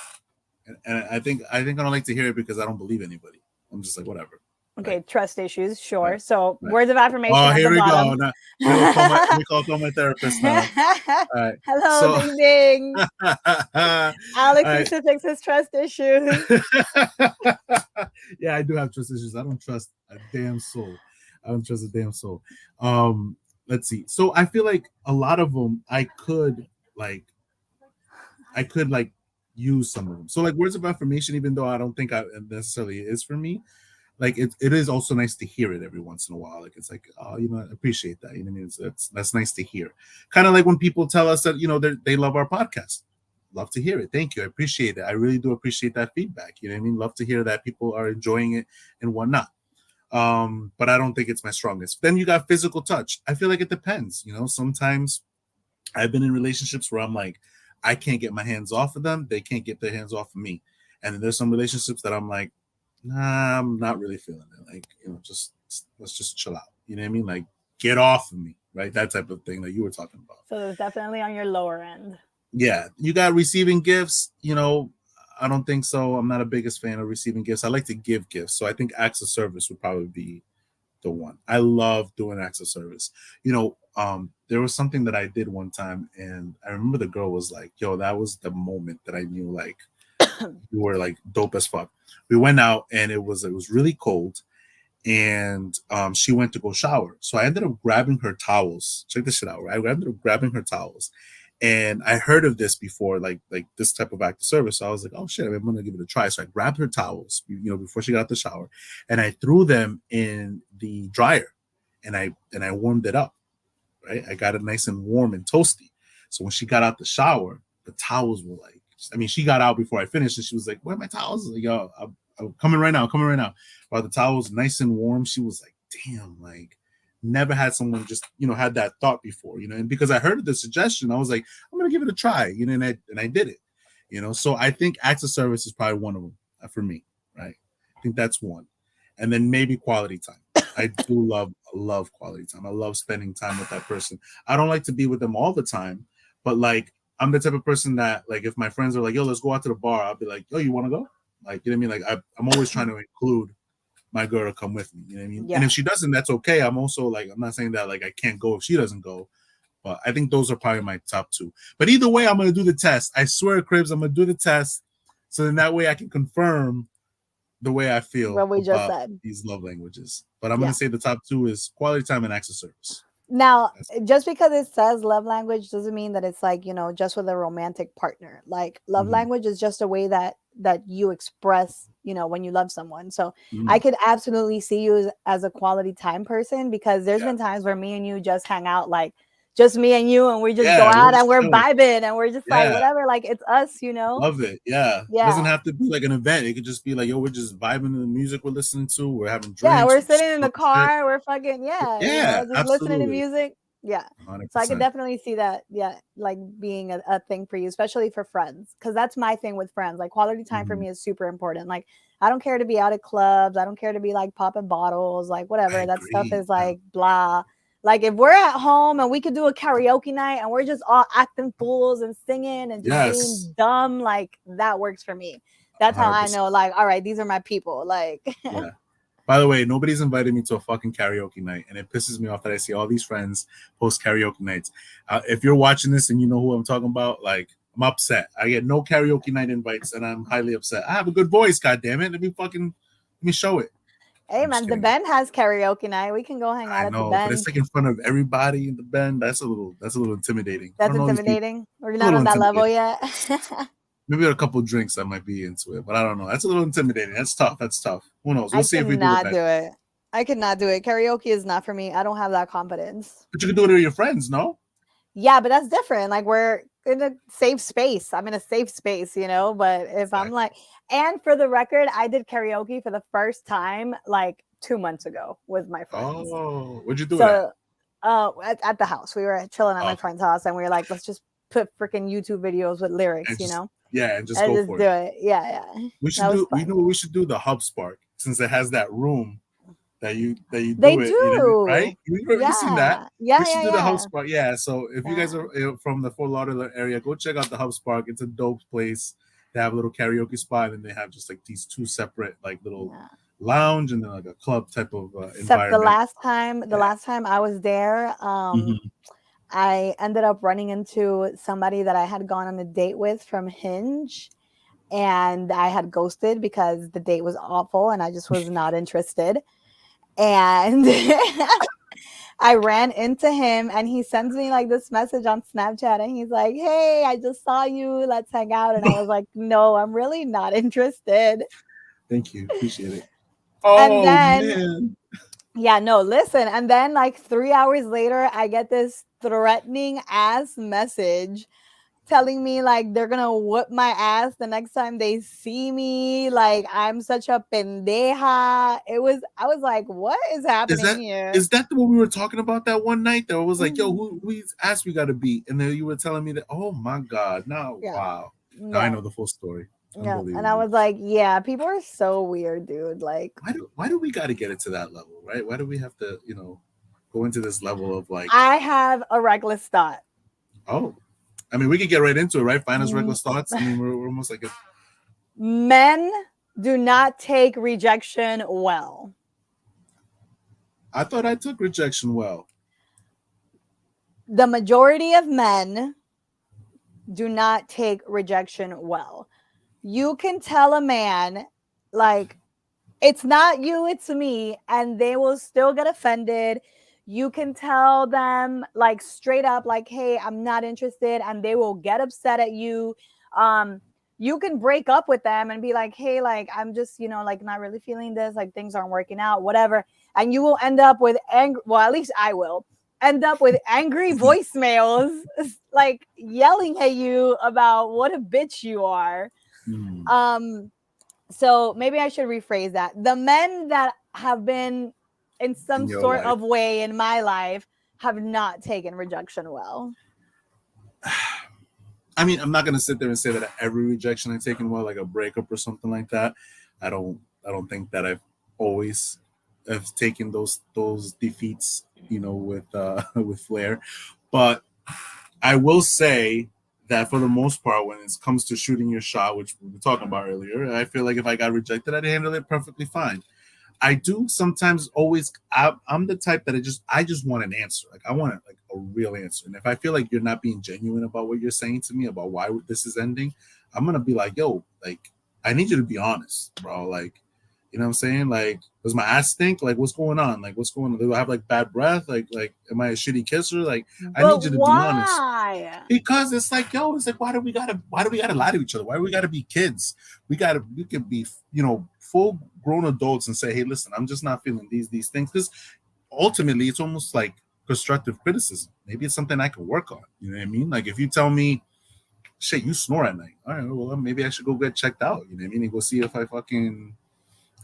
And I think I don't like to hear it because I don't believe anybody. I'm just like whatever.
Okay,
Right.
trust issues,
Right.
sure. So
Right.
words of affirmation
Oh,
at
here
the
we go.
bottom.
Now let me call my therapist now. All right.
Hello,
So
ding ding.
all
Alex
right.
needs to fix his trust issues.
Yeah, I do have trust issues. I don't trust a damn soul. I don't trust a damn soul. Um, let's see. So I feel like a lot of them like I could use some of them. So like words of affirmation, even though I don't think I necessarily is for me, like it is also nice to hear it every once in a while. Like it's like, oh, I appreciate that. You know what I mean? That's nice to hear. Kind of like when people tell us that they love our podcast. Love to hear it. Thank you. I appreciate it. I really do appreciate that feedback. You know what I mean? Love to hear that people are enjoying it and whatnot. But I don't think it's my strongest. Then you got physical touch. I feel like it depends. Sometimes I've been in relationships where I'm like, I can't get my hands off of them. They can't get their hands off of me. And then there's some relationships that I'm like, nah, I'm not really feeling it. Like, just let's just chill out. You know what I mean? Like, get off of me, right? That type of thing that you were talking about.
So it's definitely on your lower end.
Yeah, you got receiving gifts. I don't think so. I'm not a biggest fan of receiving gifts. I like to give gifts, so I think acts of service would probably be the one. I love doing acts of service. There was something that I did one time, and I remember the girl was like, "Yo, that was the moment that I knew like you were like dope as fuck." We went out, and it was really cold, and she went to go shower. So I ended up grabbing her towels. Check this shit out, right? I ended up grabbing her towels, and I heard of this before, like this type of act of service. So I was like, oh shit, I'm gonna give it a try. So I grabbed her towels, before she got out the shower, and I threw them in the dryer, and I warmed it up. Right, I got it nice and warm and toasty. So when she got out the shower, the towels were like, I mean, she got out before I finished, and she was like, "Where are my towels?" Like, yo, I'm coming right now, coming right now. While the towel was nice and warm, she was like, "Damn, like." Never had someone just had that thought before, and because I heard the suggestion, I was like, I'm gonna give it a try, and I did it, So I think acts of service is probably one of them for me, right? I think that's one, and then maybe quality time. I do love quality time. I love spending time with that person. I don't like to be with them all the time, but like I'm the type of person that like if my friends are like, "Yo, let's go out to the bar," I'll be like, "Yo, you want to go?" Like, you know what I mean? Like I'm always trying to include my girl to come with me. You know what I mean?
Yeah.
And if she doesn't, that's okay. I'm also like, I'm not saying that like I can't go if she doesn't go, but I think those are probably my top two. But either way, I'm gonna do the test. I swear, Kribz, I'm gonna do the test, so then that way I can confirm the way I feel
What we just
about
said.
these love languages. But I'm gonna say the top two is quality time and acts of service.
Now, just because it says love language doesn't mean that it's like, just with a romantic partner. Like love language is just a way that you express, when you love someone. So I could absolutely see you as a quality time person, because there's been times where me and you just hang out, like just me and you, and we just go out and we're vibing and we're just like, whatever, like it's us,
Love it. Yeah. It doesn't have to be like an event. It could just be like, yo, we're just vibing to the music we're listening to. We're having drinks.
Yeah, we're sitting in the car. We're fucking, just
absolutely.
listening to music. Yeah.
100%.
So I could definitely see that. Yeah. Like being a thing for you, especially for friends. Cause that's my thing with friends. Like quality time for me is super important. Like I don't care to be out at clubs. I don't care to be like popping bottles, like whatever. That stuff is like blah. Like if we're at home and we could do a karaoke night and we're just all acting fools and singing and just being dumb, like that works for me. That's 100%. How I know, like, all right, these are my people. Like,
yeah. By the way, nobody's invited me to a fucking karaoke night, and it pisses me off that I see all these friends post karaoke nights. If you're watching this and you know who I'm talking about, like, I'm upset. I get no karaoke night invites, and I'm highly upset. I have a good voice, goddammit. Let me show it.
Hey man, the Bend has karaoke night. We can go hang out at the Bend.
But it's like in front of everybody in the Bend. That's a little intimidating.
That's intimidating. We're not on that level yet.
Maybe a couple drinks I might be into it, but I don't know. That's a little intimidating. That's tough. Who knows? We'll see if we do
it. I could not do it. Karaoke is not for me. I don't have that confidence.
But you can do it with your friends, no?
Yeah, but that's different. Like we're in a safe space. I'm in a safe space, but if I'm like, and for the record, I did karaoke for the first time like 2 months ago with my friends.
Oh, what'd you do at?
At the house. We were chilling at my friend's house and we were like, let's just put freaking YouTube videos with lyrics,
Yeah, and just
I
go
just
for
do
it.
it. Yeah, yeah.
We
That
should
was
do. We know
fun.
what we should do. The Hub Spark, since it has that room that you
They
do it. You know, right?
do.
You seen that?
Yeah.
We
Yeah,
should
yeah,
do the Hub
yeah.
Spark. Yeah. So if you guys
Yeah.
are from the Fort Lauderdale area, go check out the Hub Spark. It's a dope place. They have a little karaoke spot, and they have just like these two separate like little
Yeah.
lounge and then like a club type of
Except
environment.
the
Yeah.
last time I was there,
Hmm.
I ended up running into somebody that I had gone on a date with from Hinge, and I had ghosted because the date was awful and I just was not interested. And I ran into him and he sends me like this message on Snapchat and he's like, "Hey, I just saw you. Let's hang out." And I was like, "No, I'm really not interested."
Thank you. Appreciate it.
And
Oh
then,
man.
yeah, no, listen. And then, like, 3 hours later, I get this threatening ass message telling me like they're gonna whoop my ass the next time they see me. Like I'm such a pendeja. I was like, what is
Is
happening
that
here?
is that what we were talking about that one night? That it was like, yo,
Mhm.
who's ass we gotta beat? And then you were telling me that, oh my god, now
Yeah,
wow. Now I
yeah,
know the full story.
yeah. And I
Unbelievable.
was like, yeah, people are so weird, dude. Like,
Why do we gotta get it to that level, right? Why do we have to, go into this level of like,
I have a reckless thought.
oh, I mean, we could get right into it, right? Find us
Mm,
reckless thoughts. I mean, we're almost like a,
Men do not take rejection well.
I thought I took rejection well.
The majority of men do not take rejection well. You can tell a man, like, it's not you, it's me, and they will still get offended. You can tell them like straight up, like, hey, I'm not interested, and they will get upset at you. Um, you can break up with them and be like, hey, like, I'm just, like not really feeling this, like things aren't working out, whatever. And you will end up with anger. Well, at least I will end up with angry voicemails, like yelling at you about what a bitch you are.
Hmm.
Um, so maybe I should rephrase that. The men that have been in some
In your
sort
life.
of way in my life have not taken rejection well.
I mean, I'm not gonna sit there and say that every rejection I've taken well, like a breakup or something like that. I don't think that I've always have taken those defeats, with with flair. But I will say that for the most part, when it comes to shooting your shot, which we were talking about earlier, I feel like if I got rejected, I'd handle it perfectly fine. I do sometimes always. I'm the type that I just want an answer. Like I want like a real answer. And if I feel like you're not being genuine about what you're saying to me about why this is ending, I'm gonna be like, yo, like I need you to be honest, bro. Like, you know what I'm saying? Like, does my ass stink? Like, what's going on? Like, what's going on? Do I have like bad breath? Like, am I a shitty kisser? Like, I
But
need you to be honest.
why?
Because it's like, yo, it's like, why do we gotta lie to each other? Why do we gotta be kids? We could be, full grown adults and say, hey, listen, I'm just not feeling these things. Because ultimately, it's almost like constructive criticism. Maybe it's something I can work on. You know what I mean? Like if you tell me, shit, you snore at night. All right, well, maybe I should go get checked out. You know what I mean? And go see if I fucking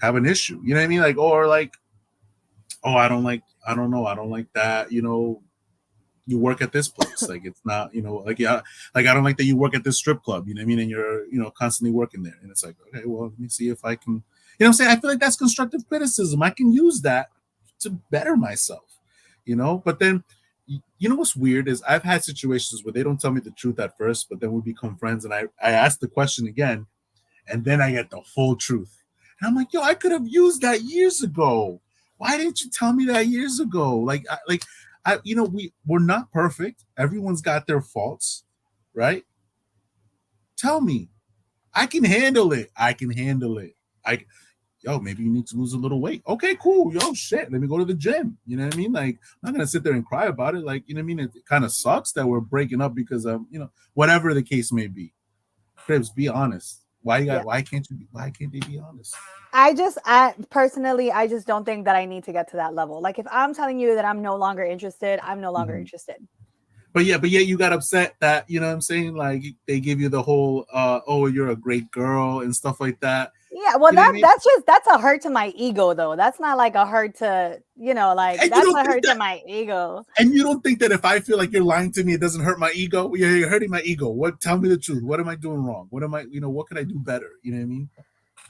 have an issue. You know what I mean? Like, or like, oh, I don't know, I don't like that. You work at this place. Like it's not, like yeah, like I don't like that you work at this strip club, you know what I mean? And you're, constantly working there. And it's like, okay, well, let me see if I can, what I'm saying? I feel like that's constructive criticism. I can use that to better myself, But then you know what's weird is I've had situations where they don't tell me the truth at first, but then we become friends and I ask the question again, and then I get the full truth. And I'm like, yo, I could have used that years ago. Why didn't you tell me that years ago? We're not perfect. Everyone's got their faults, right? Tell me, I can handle it. I can handle it. Yo, maybe you need to lose a little weight. Okay, cool. Yo, shit, let me go to the gym. You know what I mean? Like, I'm not gonna sit there and cry about it. Like, you know what I mean? It kind of sucks that we're breaking up because of, whatever the case may be. Kribz, be honest.
Yeah.
Why can't they be honest?
I personally, I just don't think that I need to get to that level. Like, if I'm telling you that I'm no longer interested, I'm no longer
Mhm.
interested.
But yet you got upset that, you know what I'm saying? Like they give you the whole oh, you're a great girl and stuff like that.
Yeah, well,
You know what I mean?
that's a hurt to my ego, though. That's not like a hurt to, like
And you
that's
don't
a
think
hurt to
that,
my ego.
and you don't think that if I feel like you're lying to me, it doesn't hurt my ego? You're hurting my ego. What? Tell me the truth. What am I doing wrong? What am I? What can I do better? You know what I mean?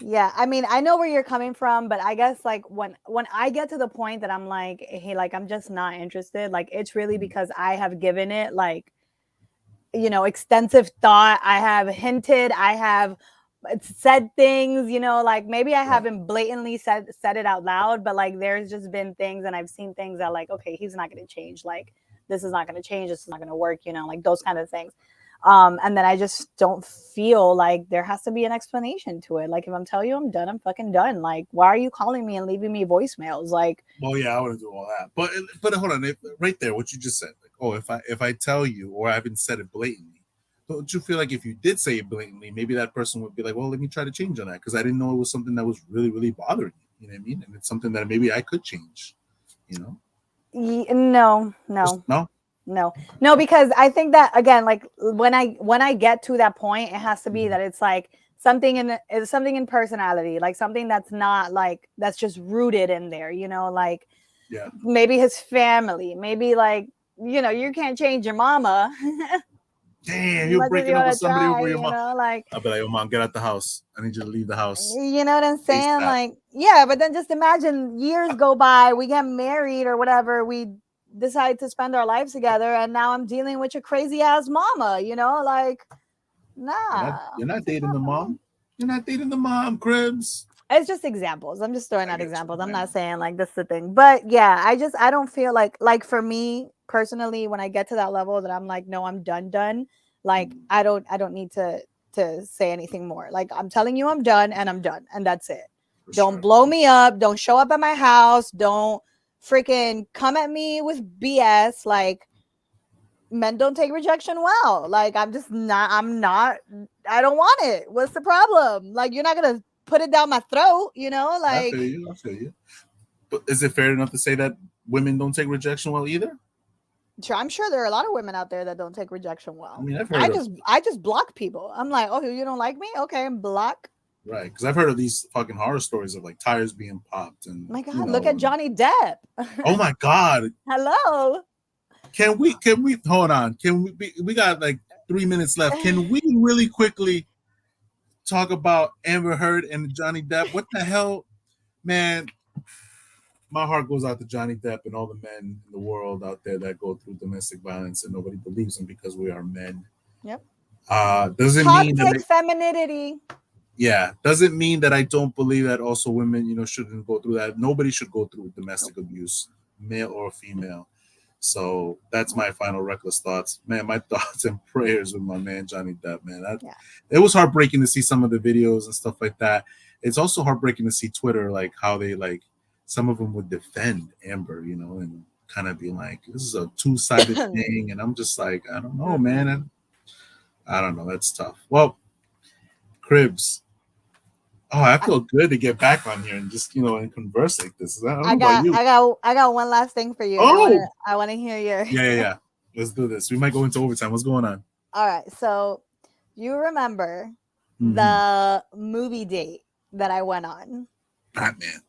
Yeah, I mean, I know where you're coming from, but I guess like when I get to the point that I'm like, hey, like I'm just not interested, like it's really
Mhm.
because I have given it like, extensive thought. I have hinted, I have said things, like maybe I
Right.
haven't blatantly said it out loud, but like there's just been things and I've seen things that like, okay, he's not going to change. Like this is not going to change. This is not going to work, like those kind of things. And then I just don't feel like there has to be an explanation to it. Like if I'm telling you I'm done, I'm fucking done. Like why are you calling me and leaving me voicemails? Like,
Well, yeah, I want to do all that, but hold on, right there, what you just said, like, oh, if I tell you, or I haven't said it blatantly, don't you feel like if you did say it blatantly, maybe that person would be like, well, let me try to change on that because I didn't know it was something that was really, really bothering you. You know what I mean? And it's something that maybe I could change. You know?
no,
Just
no.
no.
No, because I think that again, like when I get to that point, it has to be
Mhm.
that it's like something in personality, like something that's not like that's just rooted in there, like
Yeah.
maybe his family, maybe like you can't change your mama
Damn,
as
you're
much as you
breaking up with
want to
somebody
try,
over your mom.
like
I'll be like, oh, mom, get out the house. I need you to leave the house
you know what I'm saying?
ASAP.
Like, yeah, but then just imagine years go by, we get married or whatever, we decide to spend our lives together, and now I'm dealing with your crazy ass mama, like,
You're not
nah,
you're not
it's just
dating
not
the
for me.
mom. You're not dating the mom, Cribs.
It's just examples. I'm just throwing
I
out
get
examples.
you.
I'm
I
not
know.
saying like this is the thing. But yeah, I don't feel like for me personally, when I get to that level that I'm like, no, I'm done. Like
Mhm.
I don't need to say anything more. Like I'm telling you I'm done and I'm done. And that's it.
For
Don't
sure.
blow me up. Don't show up at my house. Don't freaking come at me with BS. Like men don't take rejection well. Like I don't want it. What's the problem? Like you're not gonna put it down my throat,
I feel
like
you. I feel you. But is it fair enough to say that women don't take rejection well either?
sure, I'm sure there are a lot of women out there that don't take rejection
I
well.
mean, I've
I
heard of
just I just block people. I'm like, oh, you don't like me? Okay, block.
right because I've heard of these fucking horror stories of like tires being popped and
My God, look at Johnny Depp.
oh my god,
Hello.
can we hold on? We got like 3 minutes left. Can we really quickly talk about Amber Heard and Johnny Depp? What the hell, man? My heart goes out to Johnny Depp and all the men in the world out there that go through domestic violence and nobody believes them because we are men.
Yep.
Doesn't mean
Toxic
that
femininity.
yeah, doesn't mean that I don't believe that also women, shouldn't go through that. Nobody should go through domestic abuse, male or female. So that's my final reckless thoughts, man. My thoughts and prayers with my man Johnny Depp, man.
Yeah.
It was heartbreaking to see some of the videos and stuff like that. It's also heartbreaking to see Twitter, like how they like some of them would defend Amber, and kind of be like, "This is a two-sided thing," and I'm just like, I don't know,
Mm-mm.
man. I don't know. That's tough. Well, Cribs. Oh, I feel good to get back on here and just and converse like this. I don't know
I
about
got
you.
I got I got one last thing for you, and
Oh,
I wanna hear your
yeah, yeah, yeah. Let's do this. We might go into overtime. What's going on?
all right. So you remember
Mm-hmm.
the movie date that I went on?
Batman.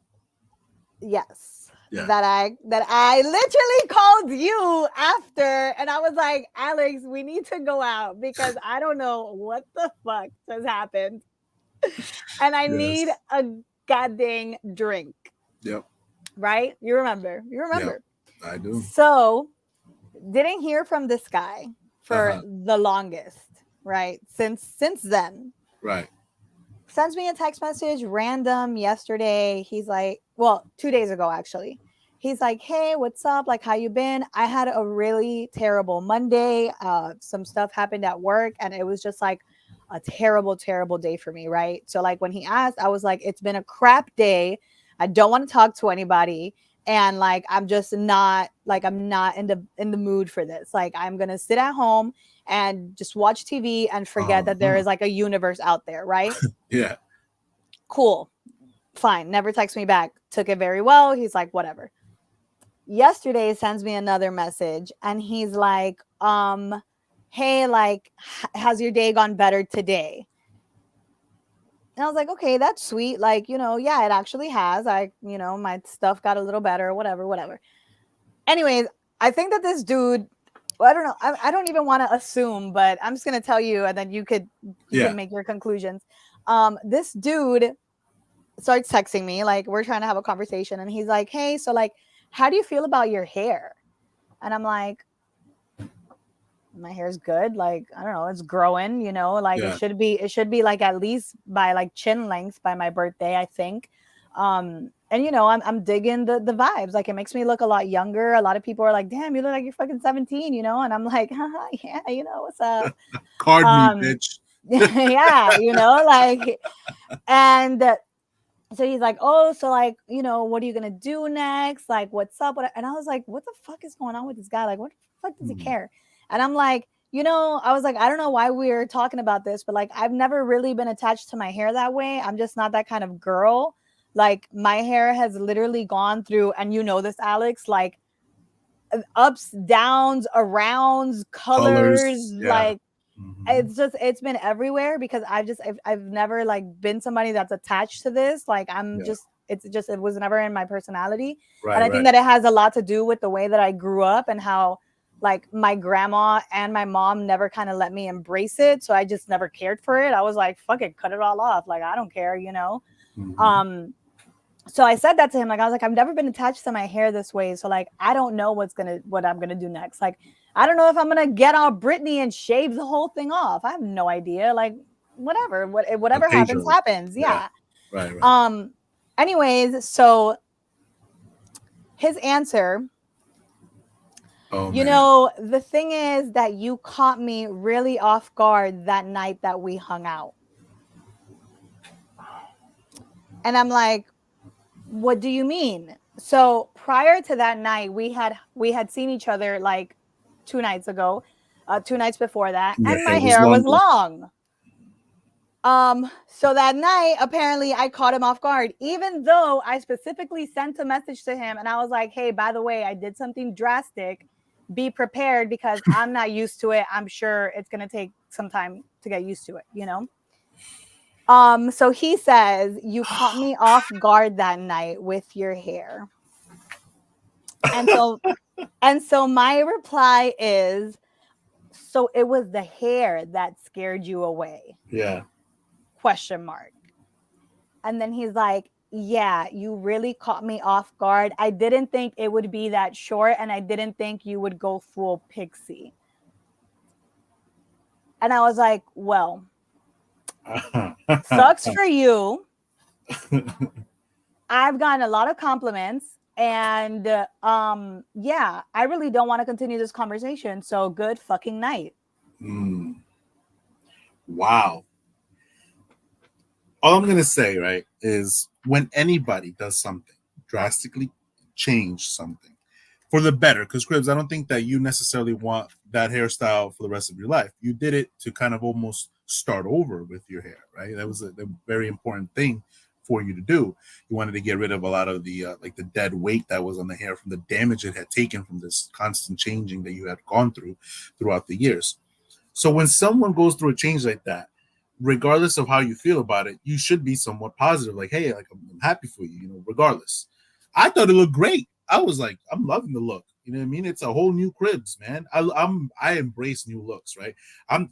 Yes.
Yeah.
That I literally called you after, and I was like, Alex, we need to go out because I don't know what the fuck has happened. And I need
Yes.
a goddamn drink.
Yep.
Right? You remember. You
Yep.
remember.
I do.
So didn't hear from this guy
Uh
for
huh.
the longest, right? Since then.
Right.
Sends me a text message random yesterday. He's like, well, 2 days ago actually. He's like, hey, what's up? Like, how you been? I had a really terrible Monday. Some stuff happened at work, and it was just like a terrible, terrible day for me, right? So, like, when he asked, I was like, it's been a crap day. I don't want to talk to anybody. And like I'm just not like I'm not in the mood for this. Like I'm gonna sit at home and just watch TV and forget that there
Huh.
is like a universe out there, right?
Yeah.
Cool, fine. Never text me back. Took it very well. He's like, whatever. Yesterday sends me another message and he's like, hey, like, has your day gone better today? And I was like, okay, that's sweet. Like, yeah, it actually has. My stuff got a little better, whatever, whatever. Anyways, I think that this dude, well, I don't know. I don't even want to assume, but I'm just gonna tell you, and then you can
Yeah.
make your conclusions. This dude starts texting me, like we're trying to have a conversation, and he's like, "Hey, so like, how do you feel about your hair?" And I'm like, "My hair's good. Like, I don't know, it's growing. Like
Yeah.
it should be like at least by like chin length by my birthday, I think." And I'm digging the vibes. Like it makes me look a lot younger. A lot of people are like, "Damn, you look like you're fucking 17," and I'm like, haha, yeah, what's up?
Card me,
Um,
bitch.
yeah, like, and so he's like, "Oh, so like, what are you gonna do next? Like, what's up?" And I was like, "What the fuck is going on with this guy? Like, what the fuck does he
Hmm.
care?" And I'm like, I was like, I don't know why we're talking about this, but like, I've never really been attached to my hair that way. I'm just not that kind of girl. Like, my hair has literally gone through, and this, Alex, like ups, downs, arounds, colors,
Colors. Yeah.
like
Hmm.
it's been everywhere because I've never like been somebody that's attached to this. Like I'm
Yeah.
just it's just it was never in my personality. And
Right.
I think
Right.
that it has a lot to do with the way that I grew up and how like my grandma and my mom never kind of let me embrace it. So I just never cared for it. I was like, fuck it, cut it all off. Like I don't care.
Hmm.
Um so I said that to him. Like I was like, I've never been attached to my hair this way. So like I don't know what I'm gonna do next. Like I don't know if I'm gonna get on Britney and shave the whole thing off. I have no idea. Like whatever.
The
Whatever happens,
pager.
happens.
Yeah.
Yeah.
Right. Right.
Um anyways, so his answer,
Oh man.
the thing is that you caught me really off guard that night that we hung out. And I'm like, what do you mean? So prior to that night, we had seen each other like 2 nights ago, 2 nights before that,
Your
and my
hair was
hair was
longer.
long. So that night, apparently I caught him off guard, even though I specifically sent a message to him and I was like, hey, by the way, I did something drastic. Be prepared because I'm not used to it. I'm sure it's gonna take some time to get used to it. So he says, you caught me off guard that night with your hair. And so my reply is, so it was the hair that scared you away?
Yeah.
Question mark. And then he's like, yeah, you really caught me off guard. I didn't think it would be that short, and I didn't think you would go full pixie. And I was like, well, sucks for you. I've gotten a lot of compliments, and yeah, I really don't want to continue this conversation. So good fucking night.
Mm. Wow. All I'm gonna say, right, is when anybody does something drastically change something for the better, because Kribz, I don't think that you necessarily want that hairstyle for the rest of your life. You did it to kind of almost start over with your hair, right? That was a very important thing for you to do. You wanted to get rid of a lot of the like the dead weight that was on the hair from the damage it had taken from this constant changing that you had gone through throughout the years. So when someone goes through a change like that, regardless of how you feel about it, you should be somewhat positive. Like, hey, like I'm happy for you, regardless. I thought it looked great. I was like, I'm loving the look. You know what I mean? It's a whole new Kribz, man. I embrace new looks, right?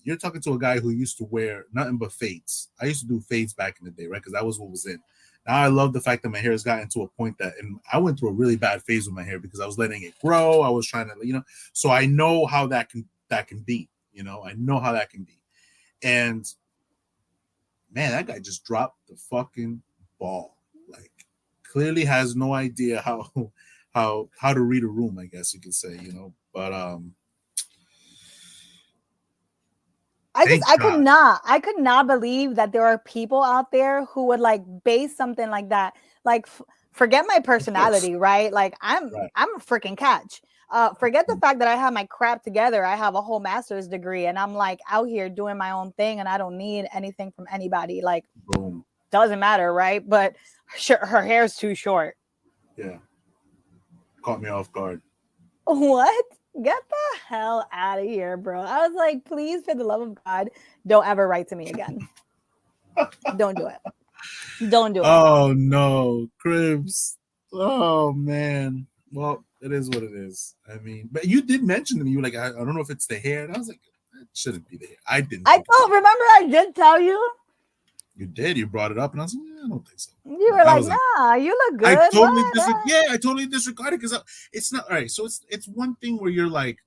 You're talking to a guy who used to wear nothing but fades. I used to do fades back in the day, right? Because that was what was in. Now I love the fact that my hair has gotten to a point that, and I went through a really bad phase with my hair because I was letting it grow. I was trying to, so I know how that can be. I know how that can be. And man, that guy just dropped the fucking ball. Like, clearly has no idea how to read a room, I guess you could say. But thank God.
I could not believe that there are people out there who would like base something like that. Like forget my personality, right? Like
Right.
I'm a freaking catch. Forget the fact that I have my crap together. I have a whole master's degree and I'm like out here doing my own thing and I don't need anything from anybody. Like
Boom.
doesn't matter, right? But her hair's too short.
Yeah. Caught me off guard.
What? Get the hell out of here, bro. I was like, please, for the love of God, don't ever write to me again. Don't do it. Don't do it.
Oh no, Kribz. Oh man. Well, it is what it is. I mean, but you did mention to me, you were like, I don't know if it's the hair. And I was like, it shouldn't be the hair. I didn't.
I don't remember. I did tell you.
You did. You brought it up, and I was like, I don't think so.
You were like, nah, you look good.
I totally I totally disregarded because it's not all right. So it's one thing where you're like,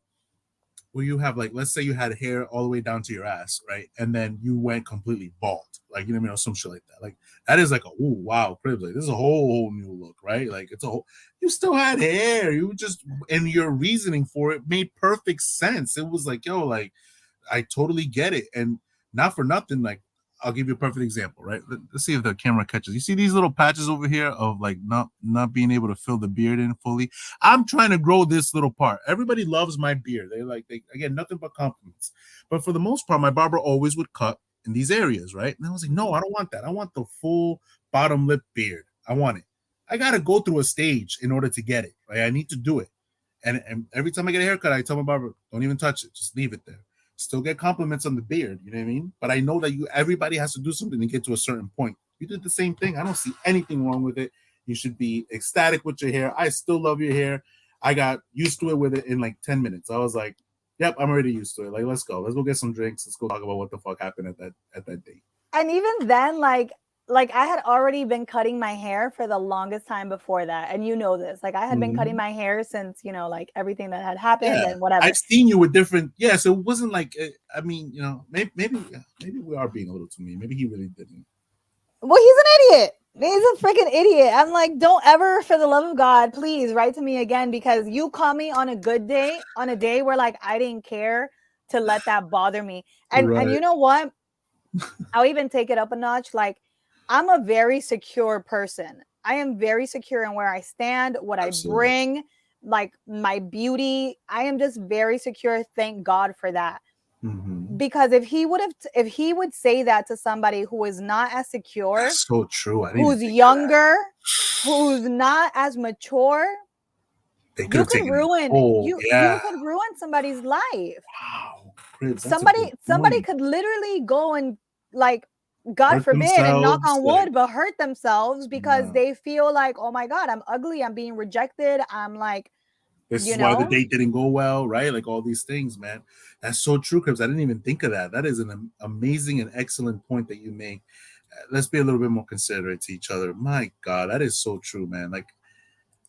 where you have like, let's say you had hair all the way down to your ass, right? And then you went completely bald, like, you know what I mean, or some shit like that. Like that is like a, oh wow, Kribz, like this is a whole new look, right? Like it's a whole, you still had hair, you just, and your reasoning for it made perfect sense. It was like, yo, like I totally get it, and not for nothing, like I'll give you a perfect example, right? Let's see if the camera catches. You see these little patches over here of like not being able to fill the beard in fully. I'm trying to grow this little part. Everybody loves my beard. I get nothing but compliments. But for the most part, my barber always would cut in these areas, right? And I was like, no, I don't want that. I want the full bottom lip beard. I want it. I gotta go through a stage in order to get it, right? I need to do it. And every time I get a haircut, I tell my barber, don't even touch it. Just leave it there. Still get compliments on the beard, you know what I mean? But I know that everybody has to do something to get to a certain point. You did the same thing. I don't see anything wrong with it. You should be ecstatic with your hair. I still love your hair. I got used to it with it in like 10 minutes. I was like, yep, I'm already used to it. Like, let's go. Let's go get some drinks. Let's go talk about what the fuck happened at that date.
And even then, like I had already been cutting my hair for the longest time before that. And you know this. Like I had been cutting my hair since, you know, like everything that had happened and whatever.
I've seen you with different, so it wasn't like, I mean, you know, maybe we are being a little too mean. Maybe he really didn't.
Well, he's an idiot. He's a freaking idiot. I'm like, don't ever, for the love of God, please write to me again, because you call me on a good day, on a day where like I didn't care to let that bother me. And
Right.
and you know what? I'll even take it up a notch. Like, I'm a very secure person. I am very secure in where I stand, what
Absolutely.
I bring, like my beauty. I am just very secure. Thank God for that.
Mm-hmm.
Because if he would say that to somebody who is not as secure,
that's so true.
Who's younger, who's not as mature, you could ruin you could ruin somebody's life.
Wow, Kribz,
somebody could literally go and, like, God
hurt
forbid, and knock on wood,
like,
but hurt themselves because they feel like, oh my God, I'm ugly, I'm being rejected, I'm like,
this is why the date didn't go well, right? Like all these things, man. That's so true, Kribz. I didn't even think of that. That is an amazing and excellent point that you make. Let's be a little bit more considerate to each other. My God, that is so true, man. Like,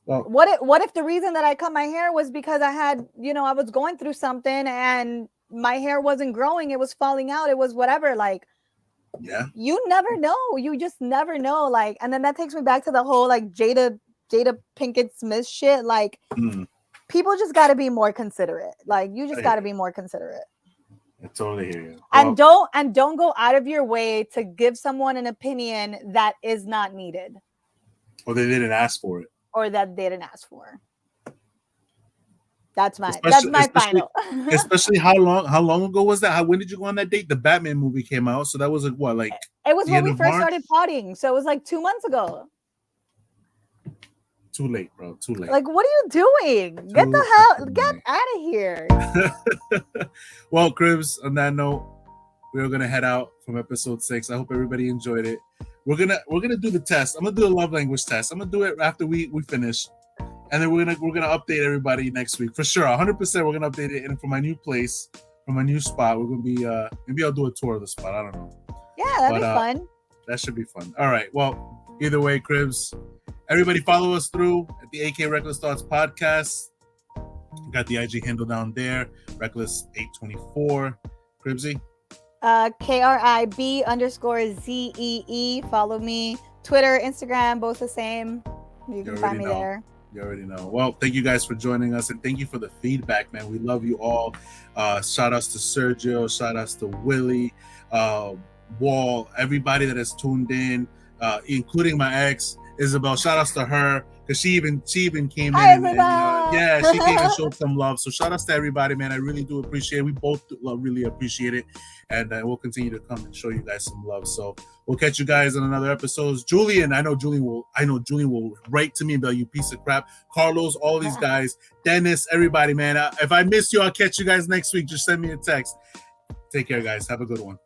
well,
what if the reason that I cut my hair was because I had, you know, I was going through something and my hair wasn't growing, it was falling out, it was whatever, like,
yeah,
you never know. You just never know. Like, and then that takes me back to the whole like Jada Pinkett Smith shit. Like, people just got to be more considerate. Like, you just got to be more considerate.
I totally hear you.
And don't go out of your way to give someone an opinion that is not needed,
or they didn't ask for it,
or that they didn't ask for. That's my final.
Especially how long ago was that? When did you go on that date? The Batman movie came out, so that was like what, like
it was when we first started potting, so it was like 2 months ago.
Too late, bro. Too late.
Like, what are you doing? Get out of here.
Well, Kribz, on that note, we're gonna head out from episode 6. I hope everybody enjoyed it. We're gonna do the test. I'm gonna do a love language test. I'm gonna do it after we finish. And then we're gonna update everybody next week for sure. 100%. We're gonna update it. And from my new place, from my new spot, we're gonna be maybe I'll do a tour of the spot. I don't know.
Yeah, that'd be fun.
That should be fun. All right. Well, either way, Kribz, everybody follow us through at the AK Reckless Thoughts podcast. We got the IG handle down there, Reckless824. Kribzy.
KRIB_ZEE. Follow me. Twitter, Instagram, both the same. You can find me there.
You already know. Well, thank you guys for joining us, and thank you for the feedback, man. We love you all. Shout outs to Sergio, shout outs to Willie, Wall, everybody that has tuned in, including my ex Isabel. Shout outs to her, because she even came in and she came and showed some love. So shout outs to everybody, man. I really do appreciate it. We both really appreciate it, and we'll continue to come and show you guys some love. So we'll catch you guys on another episode. Julian, I know Julian will write to me about you piece of crap. Carlos, all these guys, Dennis, everybody, man. If I miss you, I'll catch you guys next week. Just send me a text. Take care, guys. Have a good one.